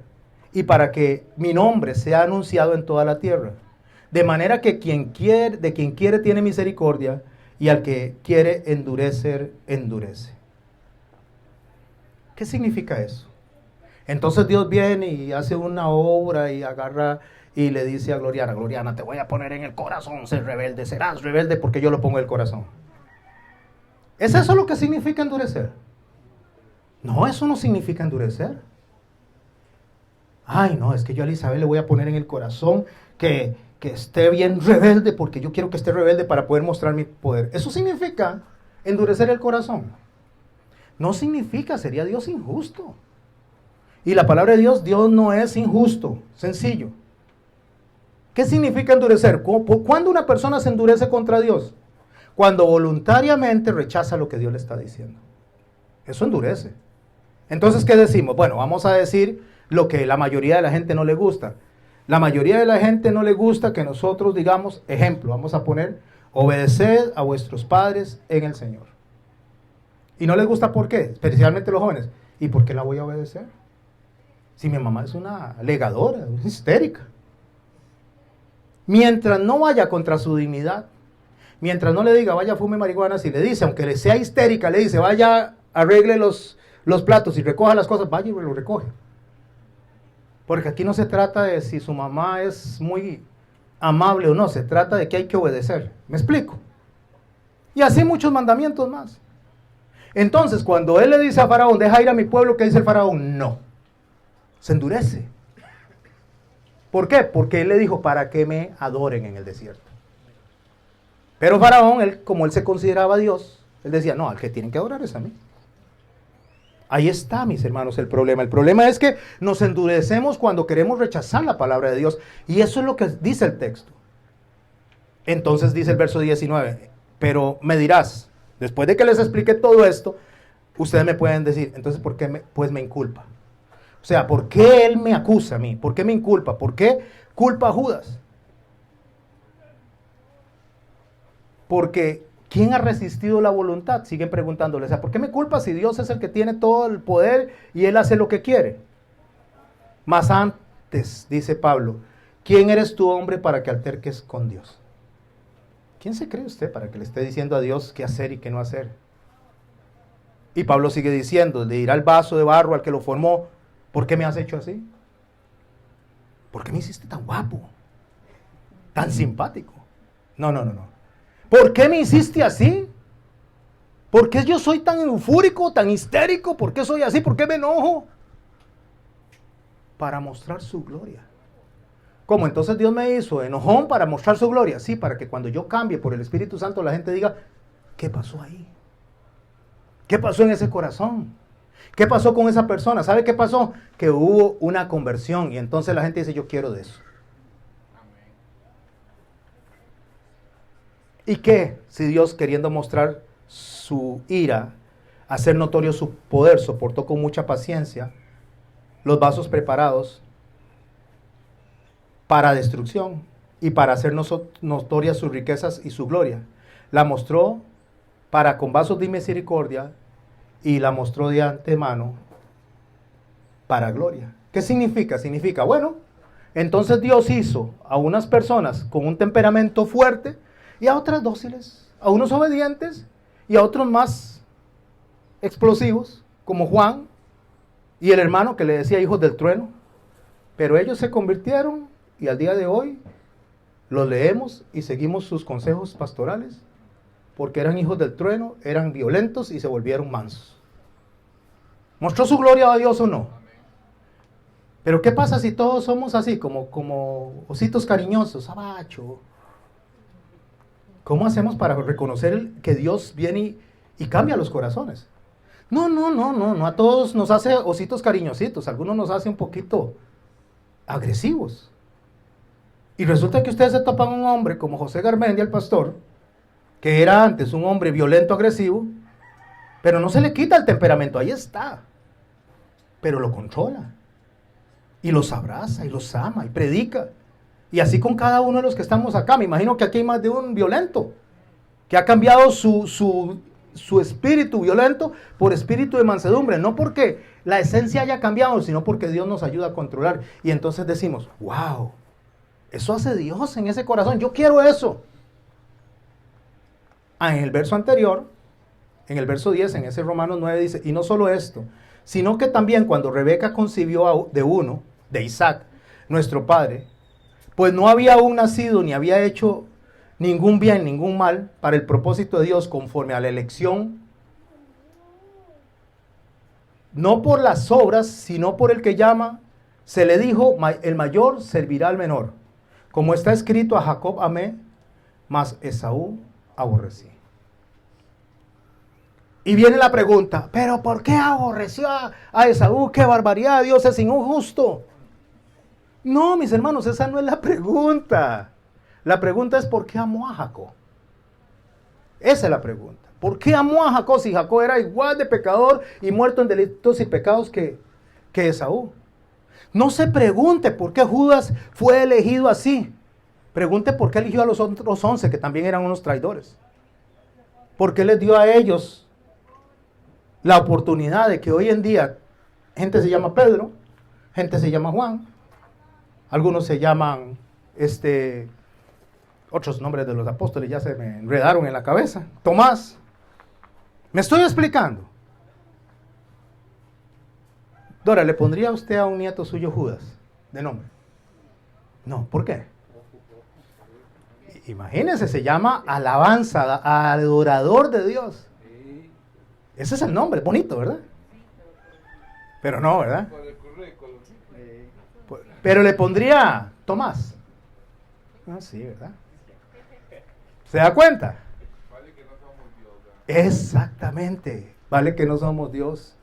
S1: y para que mi nombre sea anunciado en toda la tierra. De manera que de quien quiere tiene misericordia, y al que quiere endurecer, endurece. ¿Qué significa eso? Entonces Dios viene y hace una obra y agarra y le dice a Gloriana, Gloriana, te voy a poner en el corazón, ser rebelde, serás rebelde porque yo lo pongo en el corazón. ¿Es eso lo que significa endurecer? No, eso no significa endurecer. Ay, no, es que yo a Elizabeth le voy a poner en el corazón que esté bien rebelde porque yo quiero que esté rebelde para poder mostrar mi poder. Eso significa endurecer el corazón. No significa, sería Dios injusto. Y la palabra de Dios, Dios no es injusto, sencillo. ¿Qué significa endurecer? ¿Cuándo una persona se endurece contra Dios? Cuando voluntariamente rechaza lo que Dios le está diciendo. Eso endurece. Entonces, ¿qué decimos? Bueno, vamos a decir lo que la mayoría de la gente no le gusta. La mayoría de la gente no le gusta que nosotros digamos, ejemplo, vamos a poner, obedeced a vuestros padres en el Señor. Y no les gusta ¿por qué? Especialmente los jóvenes. ¿Y por qué la voy a obedecer? Si mi mamá es una alegadora, una histérica. Mientras no vaya contra su dignidad, mientras no le diga, vaya, fume marihuana, si le dice, aunque le sea histérica, le dice, vaya, arregle los platos y recoja las cosas, vaya y lo recoge. Porque aquí no se trata de si su mamá es muy amable o no, se trata de que hay que obedecer. ¿Me explico? Y así muchos mandamientos más. Entonces, cuando él le dice a Faraón, deja ir a mi pueblo, ¿qué dice el Faraón? No. Se endurece. ¿Por qué? Porque él le dijo, para que me adoren en el desierto. Pero Faraón, como él se consideraba Dios, él decía, no, al que tienen que adorar es a mí. Ahí está, mis hermanos, el problema. El problema es que nos endurecemos cuando queremos rechazar la palabra de Dios. Y eso es lo que dice el texto. Entonces dice el verso 19, pero me dirás, después de que les explique todo esto, ustedes me pueden decir, entonces, ¿por qué me inculpa? sea, ¿por qué él me acusa a mí? ¿Por qué me inculpa? ¿Por qué culpa a Judas? Porque ¿quién ha resistido la voluntad? Siguen preguntándole, o sea, ¿por qué me culpa si Dios es el que tiene todo el poder y él hace lo que quiere? Mas antes, dice Pablo, ¿quién eres tú, hombre, para que alterques con Dios? ¿Quién se cree usted para que le esté diciendo a Dios qué hacer y qué no hacer? Y Pablo sigue diciendo, le dirá el vaso de barro al que lo formó, ¿por qué me has hecho así? ¿Por qué me hiciste tan guapo? Tan simpático. No. ¿Por qué me hiciste así? ¿Por qué yo soy tan eufórico, tan histérico? ¿Por qué soy así? ¿Por qué me enojo? Para mostrar su gloria. ¿Cómo? Entonces Dios me hizo enojón para mostrar su gloria. Sí, para que cuando yo cambie por el Espíritu Santo la gente diga, ¿qué pasó ahí? ¿Qué pasó en ese corazón? ¿Qué pasó con esa persona? ¿Sabe qué pasó? Que hubo una conversión y entonces la gente dice, yo quiero de eso. ¿Y qué? Si Dios, queriendo mostrar su ira, hacer notorio su poder, soportó con mucha paciencia los vasos preparados para destrucción y para hacer notorias sus riquezas y su gloria. La mostró para con vasos de misericordia y la mostró de antemano para gloria. ¿Qué significa? Significa, bueno, entonces Dios hizo a unas personas con un temperamento fuerte y a otras dóciles, a unos obedientes y a otros más explosivos, como Juan y el hermano que le decía hijos del trueno. Pero ellos se convirtieron y al día de hoy los leemos y seguimos sus consejos pastorales, porque eran hijos del trueno, eran violentos y se volvieron mansos. ¿Mostró su gloria a Dios o no? Pero ¿qué pasa si todos somos así, como ositos cariñosos, abacho? ¿Cómo hacemos para reconocer que Dios viene y cambia los corazones? No, a todos nos hace ositos cariñositos, algunos nos hace un poquito agresivos. Y resulta que ustedes se topan un hombre como José Garmendia, el pastor, que era antes un hombre violento, agresivo, pero no se le quita el temperamento, ahí está, pero lo controla, y los abraza, y los ama, y predica, y así con cada uno de los que estamos acá. Me imagino que aquí hay más de un violento, que ha cambiado su espíritu violento por espíritu de mansedumbre, no porque la esencia haya cambiado, sino porque Dios nos ayuda a controlar, y entonces decimos, wow, eso hace Dios en ese corazón, yo quiero eso. En el verso anterior, en el verso 10, en ese Romanos 9 dice, y no solo esto, sino que también cuando Rebeca concibió de Isaac, nuestro padre, pues no había aún nacido ni había hecho ningún bien, ningún mal para el propósito de Dios conforme a la elección, no por las obras, sino por el que llama, se le dijo, el mayor servirá al menor. Como está escrito, a Jacob amé, mas Esaú aborrecí. Y viene la pregunta, ¿pero por qué aborreció a Esaú? ¡Qué barbaridad! Dios es injusto. No, mis hermanos, esa no es la pregunta. La pregunta es ¿por qué amó a Jacob? Esa es la pregunta. ¿Por qué amó a Jacob si Jacob era igual de pecador y muerto en delitos y pecados que Esaú? No se pregunte por qué Judas fue elegido así. Pregunte por qué eligió a los otros 11 que también eran unos traidores. ¿Por qué les dio a ellos la oportunidad de que hoy en día gente se llama Pedro, gente se llama Juan, algunos se llaman otros nombres de los apóstoles ya se me enredaron en la cabeza, Tomás? ¿Me estoy explicando? Dora, ¿le pondría usted a un nieto suyo Judas de nombre? No, ¿por qué? Imagínense, se llama alabanza, adorador de Dios. Ese es el nombre, bonito, ¿verdad? Pero no, ¿verdad? Pero le pondría Tomás. Ah, sí, ¿verdad? ¿Se da cuenta?
S2: Vale que no somos Dios, ¿verdad?
S1: Exactamente, vale que no somos Dios.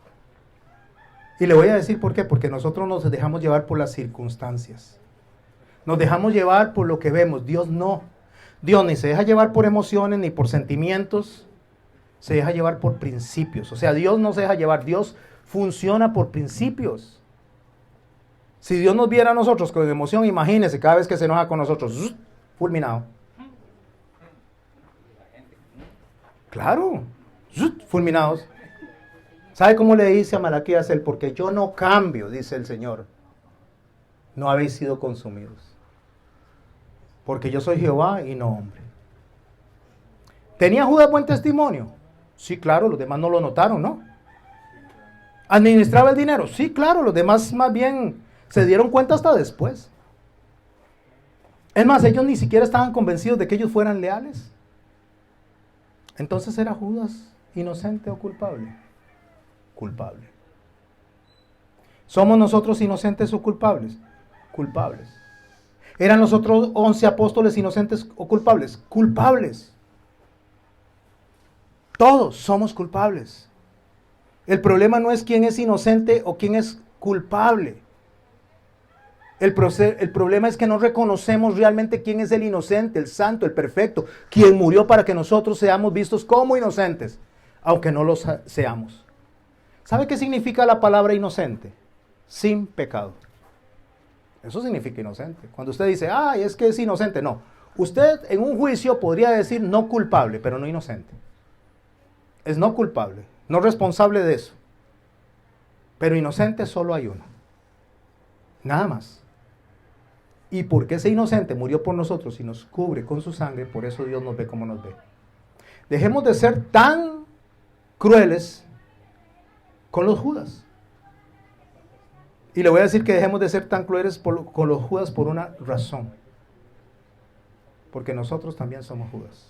S1: Y le voy a decir por qué, porque nosotros nos dejamos llevar por las circunstancias. Nos dejamos llevar por lo que vemos, Dios no. Dios ni se deja llevar por emociones ni por sentimientos, se deja llevar por principios. O sea, Dios no se deja llevar, Dios funciona por principios. Si Dios nos viera a nosotros con emoción, imagínese cada vez que se enoja con nosotros, fulminado. Claro, fulminados. ¿Sabe cómo le dice a Malaquías él? Porque yo no cambio, dice el Señor. No habéis sido consumidos. Porque yo soy Jehová y no hombre. ¿Tenía Judas buen testimonio? Sí, claro, los demás no lo notaron, ¿no? ¿Administraba el dinero? Sí, claro, los demás más bien se dieron cuenta hasta después. Es más, ellos ni siquiera estaban convencidos de que ellos fueran leales. Entonces, ¿era Judas inocente o culpable? Culpable. ¿Somos nosotros inocentes o culpables? Culpables. ¿Eran los otros 11 apóstoles inocentes o culpables? Culpables. Todos somos culpables. El problema no es quién es inocente o quién es culpable. El problema es que no reconocemos realmente quién es el inocente, el santo, el perfecto, quien murió para que nosotros seamos vistos como inocentes, aunque no lo seamos. ¿Sabe qué significa la palabra inocente? Sin pecado. Eso significa inocente. Cuando usted dice, ay, es que es inocente, no. Usted en un juicio podría decir no culpable, pero no inocente. Es no culpable, no responsable de eso. Pero inocente solo hay uno. Nada más. Y porque ese inocente murió por nosotros y nos cubre con su sangre, por eso Dios nos ve como nos ve. Dejemos de ser tan crueles con los Judas. Y le voy a decir que dejemos de ser tan crueles con los Judas por una razón. Porque nosotros también somos Judas.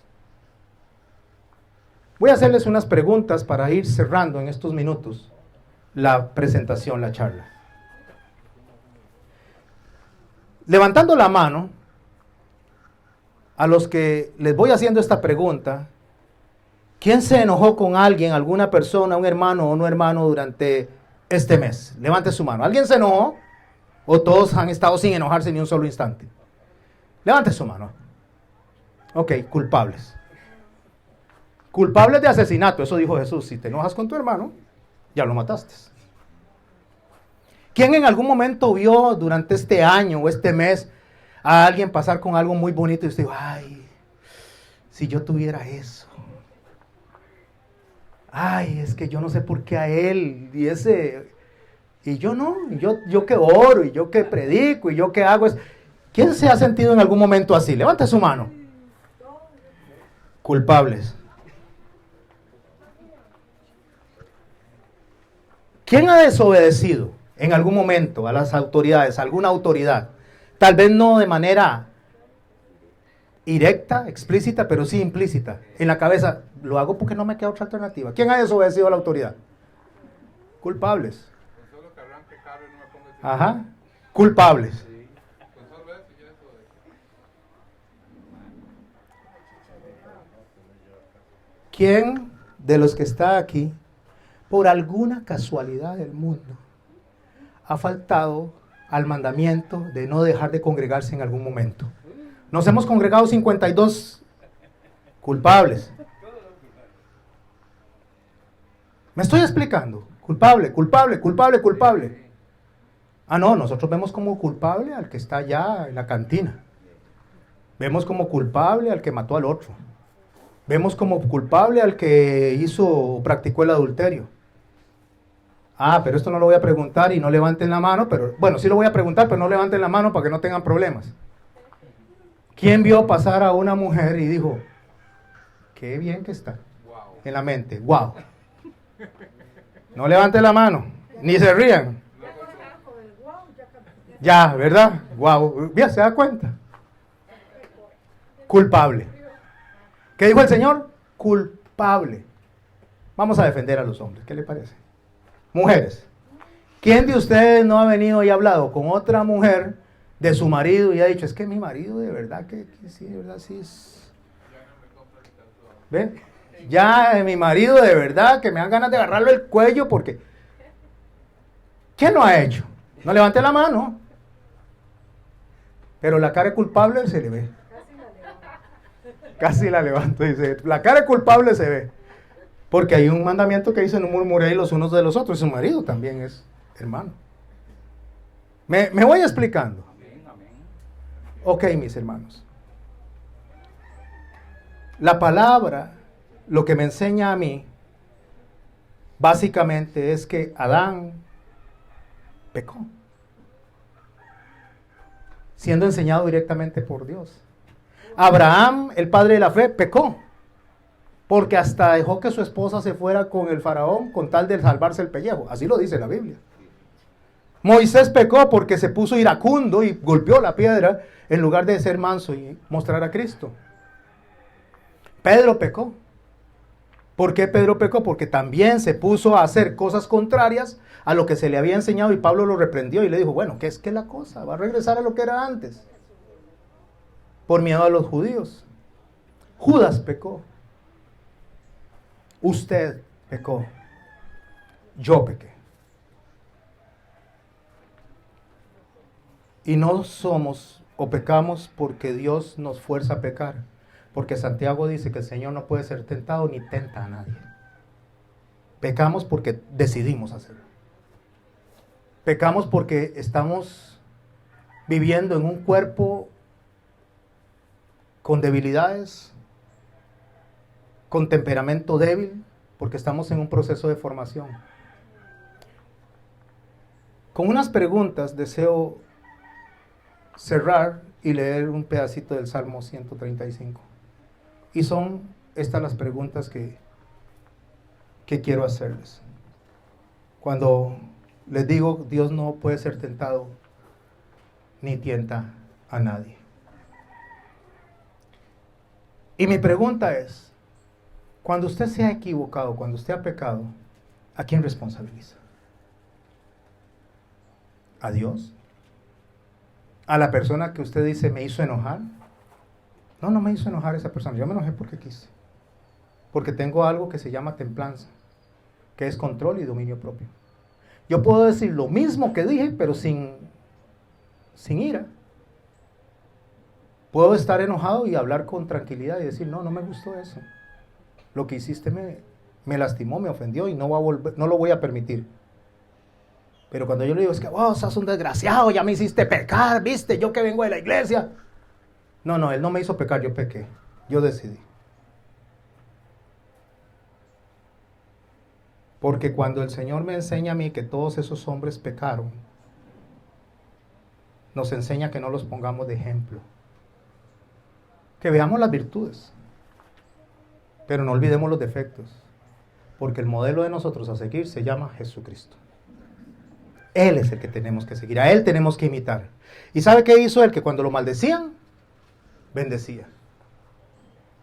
S1: Voy a hacerles unas preguntas para ir cerrando en estos minutos la presentación, la charla. Levantando la mano, a los que les voy haciendo esta pregunta, ¿quién se enojó con alguien, alguna persona, un hermano o no hermano durante este mes? Levante su mano. ¿Alguien se enojó? ¿O todos han estado sin enojarse ni un solo instante? Levante su mano. Ok, culpables. Culpables de asesinato, eso dijo Jesús. Si te enojas con tu hermano, ya lo mataste. ¿Quién en algún momento vio durante este año o este mes a alguien pasar con algo muy bonito y usted dijo, ay, si yo tuviera eso? Ay, es que yo no sé por qué a él y yo no, yo que oro y yo que predico y yo que hago es. ¿Quién se ha sentido en algún momento así? Levante su mano. Culpables. ¿Quién ha desobedecido en algún momento a las autoridades, a alguna autoridad? Tal vez no de manera directa, explícita, pero sí implícita. En la cabeza, lo hago porque no me queda otra alternativa. ¿Quién ha desobedecido a la autoridad? Culpables. Ajá. Culpables. ¿Quién de los que está aquí, por alguna casualidad del mundo, ha faltado al mandamiento de no dejar de congregarse en algún momento? Nos hemos congregado 52 culpables. ¿Me estoy explicando? Culpable, culpable, culpable, culpable. Ah, no, nosotros vemos como culpable al que está allá en la cantina. Vemos como culpable al que mató al otro. Vemos como culpable al que hizo o practicó el adulterio. Ah, pero esto no lo voy a preguntar y no levanten la mano, pero bueno, sí lo voy a preguntar, pero no levanten la mano para que no tengan problemas. ¿Quién vio pasar a una mujer y dijo, qué bien que está? En la mente, wow. No levanten la mano, ni se rían. Ya, ¿verdad? Wow, ya se da cuenta. Culpable. ¿Qué dijo el Señor? Culpable. Vamos a defender a los hombres, ¿qué le parece? Mujeres. ¿Quién de ustedes no ha venido y hablado con otra mujer de su marido y ha dicho, es que mi marido de verdad que sí, de verdad sí es... ¿Ven? Ya mi marido de verdad que me dan ganas de agarrarlo el cuello porque... ¿Quién lo ha hecho? No levante la mano. Pero la cara culpable se le ve. Casi la levanto, dice, la cara culpable se ve. Porque hay un mandamiento que dice, no murmuréis los unos de los otros. Y su marido también es hermano. Me voy explicando.
S2: Amén, amén.
S1: Ok, mis hermanos. La palabra, lo que me enseña a mí, básicamente es que Adán pecó, siendo enseñado directamente por Dios. Abraham, el padre de la fe, pecó, porque hasta dejó que su esposa se fuera con el faraón con tal de salvarse el pellejo. Así lo dice la Biblia. Moisés pecó porque se puso iracundo y golpeó la piedra en lugar de ser manso y mostrar a Cristo. Pedro pecó. ¿Por qué Pedro pecó? Porque también se puso a hacer cosas contrarias a lo que se le había enseñado y Pablo lo reprendió y le dijo, bueno, ¿qué es que la cosa? Va a regresar a lo que era antes. Por miedo a los judíos. Judas pecó. Usted pecó. Yo pequé. Y no somos o pecamos porque Dios nos fuerza a pecar. Porque Santiago dice que el Señor no puede ser tentado ni tenta a nadie. Pecamos porque decidimos hacerlo. Pecamos porque estamos viviendo en un cuerpo con debilidades, con temperamento débil, porque estamos en un proceso de formación. Con unas preguntas deseo cerrar y leer un pedacito del Salmo 135. Y son estas las preguntas que quiero hacerles. Cuando les digo, Dios no puede ser tentado ni tienta a nadie. Y mi pregunta es, cuando usted se ha equivocado, cuando usted ha pecado, ¿a quién responsabiliza? ¿A Dios? ¿A la persona que usted dice me hizo enojar? No, no me hizo enojar esa persona. Yo me enojé porque quise. Porque tengo algo que se llama templanza, que es control y dominio propio. Yo puedo decir lo mismo que dije, pero sin ira. Puedo estar enojado y hablar con tranquilidad y decir, no me gustó eso. Lo que hiciste me lastimó, me ofendió y no lo voy a permitir. Pero cuando yo le digo, es que vos sos un desgraciado, ya me hiciste pecar, viste, yo que vengo de la iglesia. No, él no me hizo pecar, yo pequé. Yo decidí. Porque cuando el Señor me enseña a mí que todos esos hombres pecaron, nos enseña que no los pongamos de ejemplo. Que veamos las virtudes, pero no olvidemos los defectos. Porque el modelo de nosotros a seguir se llama Jesucristo. Él es el que tenemos que seguir, a Él tenemos que imitar. ¿Y sabe qué hizo Él? Que cuando lo maldecían, bendecía.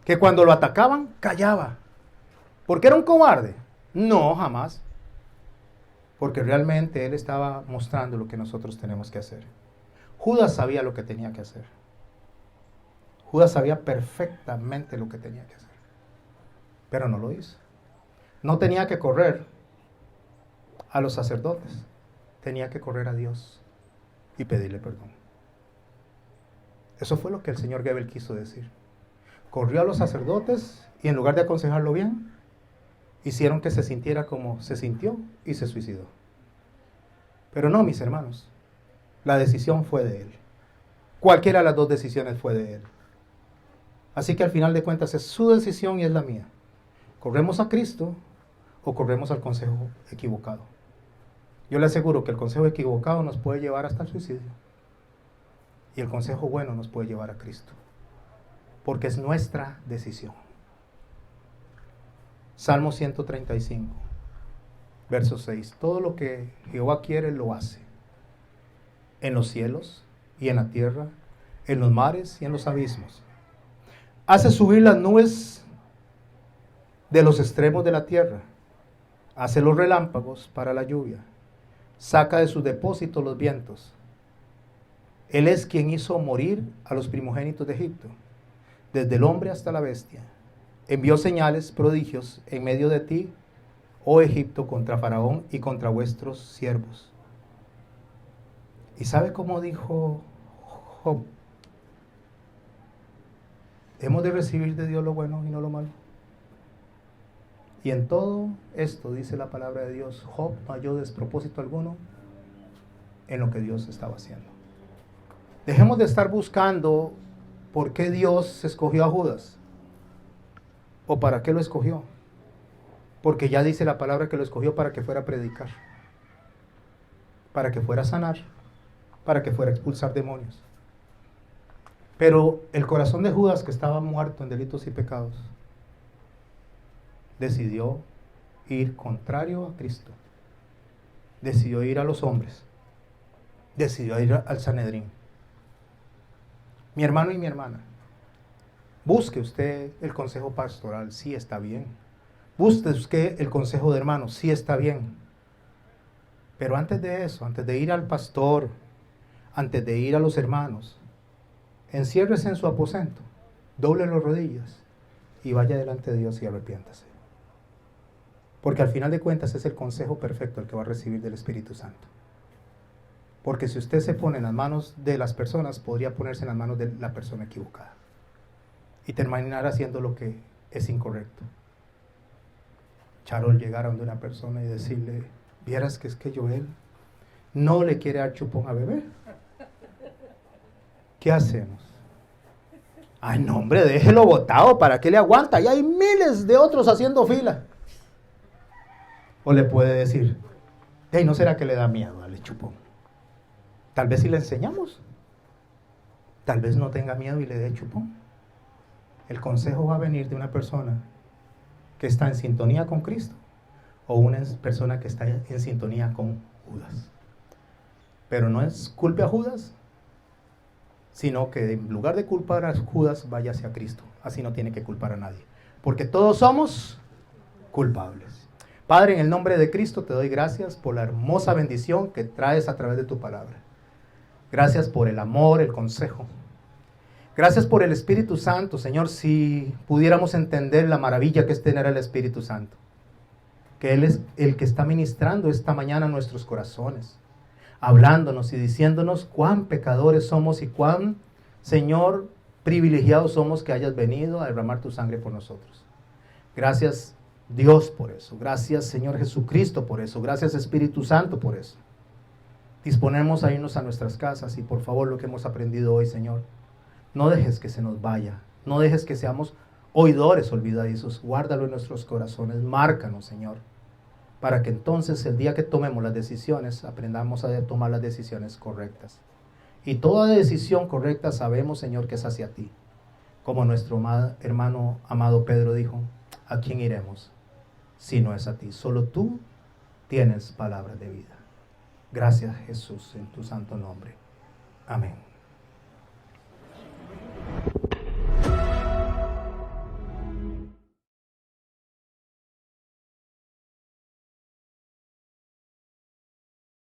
S1: Que cuando lo atacaban, callaba. ¿Por qué era un cobarde? No, jamás. Porque realmente Él estaba mostrando lo que nosotros tenemos que hacer. Judas sabía lo que tenía que hacer. Judas sabía perfectamente lo que tenía que hacer. Pero no lo hizo. No tenía que correr a los sacerdotes. Tenía que correr a Dios y pedirle perdón. Eso fue lo que el señor Goebbels quiso decir. Corrió a los sacerdotes y en lugar de aconsejarlo bien, hicieron que se sintiera como se sintió y se suicidó. Pero no, mis hermanos, la decisión fue de él. Cualquiera de las dos decisiones fue de él. Así que al final de cuentas es su decisión y es la mía. ¿Corremos a Cristo o corremos al consejo equivocado? Yo le aseguro que el consejo equivocado nos puede llevar hasta el suicidio. Y el consejo bueno nos puede llevar a Cristo. Porque es nuestra decisión. Salmo 135, verso 6. Todo lo que Jehová quiere lo hace. En los cielos y en la tierra, en los mares y en los abismos. Hace subir las nubes de los extremos de la tierra. Hace los relámpagos para la lluvia. Saca de sus depósitos los vientos. Él es quien hizo morir a los primogénitos de Egipto, desde el hombre hasta la bestia. Envió señales, prodigios en medio de ti, oh Egipto, contra Faraón y contra vuestros siervos. ¿Y sabe cómo dijo Job? Hemos de recibir de Dios lo bueno y no lo malo. Y en todo esto, dice la palabra de Dios, Job no halló despropósito alguno en lo que Dios estaba haciendo. Dejemos de estar buscando por qué Dios escogió a Judas o para qué lo escogió. Porque ya dice la palabra que lo escogió para que fuera a predicar, para que fuera a sanar, para que fuera a expulsar demonios. Pero el corazón de Judas, que estaba muerto en delitos y pecados, decidió ir contrario a Cristo. Decidió ir a los hombres. Decidió ir al Sanedrín. Mi hermano y mi hermana, busque usted el consejo pastoral, sí está bien. Busque usted el consejo de hermanos, sí está bien. Pero antes de eso, antes de ir al pastor, antes de ir a los hermanos, enciérrese en su aposento, doble las rodillas y vaya delante de Dios y arrepiéntase. Porque al final de cuentas es el consejo perfecto el que va a recibir del Espíritu Santo. Porque si usted se pone en las manos de las personas, podría ponerse en las manos de la persona equivocada y terminar haciendo lo que es incorrecto. Charol llegar a donde una persona y decirle, vieras que es que Joel no le quiere dar chupón a bebé. ¿Qué hacemos? Ay, no, hombre, déjelo botado, ¿para qué le aguanta? Y hay miles de otros haciendo fila. O le puede decir, hey, ¿no será que le da miedo darle chupón? Tal vez si le enseñamos, tal vez no tenga miedo y le dé chupón. El consejo va a venir de una persona que está en sintonía con Cristo o una persona que está en sintonía con Judas. Pero no es culpe a Judas, sino que en lugar de culpar a Judas, vaya hacia Cristo. Así no tiene que culpar a nadie, porque todos somos culpables. Padre, en el nombre de Cristo te doy gracias por la hermosa bendición que traes a través de tu palabra. Gracias por el amor, el consejo. Gracias por el Espíritu Santo, Señor, si pudiéramos entender la maravilla que es tener al Espíritu Santo. Que Él es el que está ministrando esta mañana nuestros corazones, hablándonos y diciéndonos cuán pecadores somos y cuán, Señor, privilegiados somos que hayas venido a derramar tu sangre por nosotros. Gracias, Dios, por eso. Gracias, Señor Jesucristo, por eso. Gracias, Espíritu Santo, por eso. Disponemos a irnos a nuestras casas y por favor lo que hemos aprendido hoy, Señor, no dejes que se nos vaya. No dejes que seamos oidores olvidadizos. Guárdalo en nuestros corazones. Márcanos, Señor, para que entonces el día que tomemos las decisiones, aprendamos a tomar las decisiones correctas. Y toda decisión correcta sabemos, Señor, que es hacia ti. Como nuestro hermano amado Pedro dijo, ¿a quién iremos si no es a ti? Solo tú tienes palabras de vida. Gracias, Jesús, en tu santo nombre. Amén.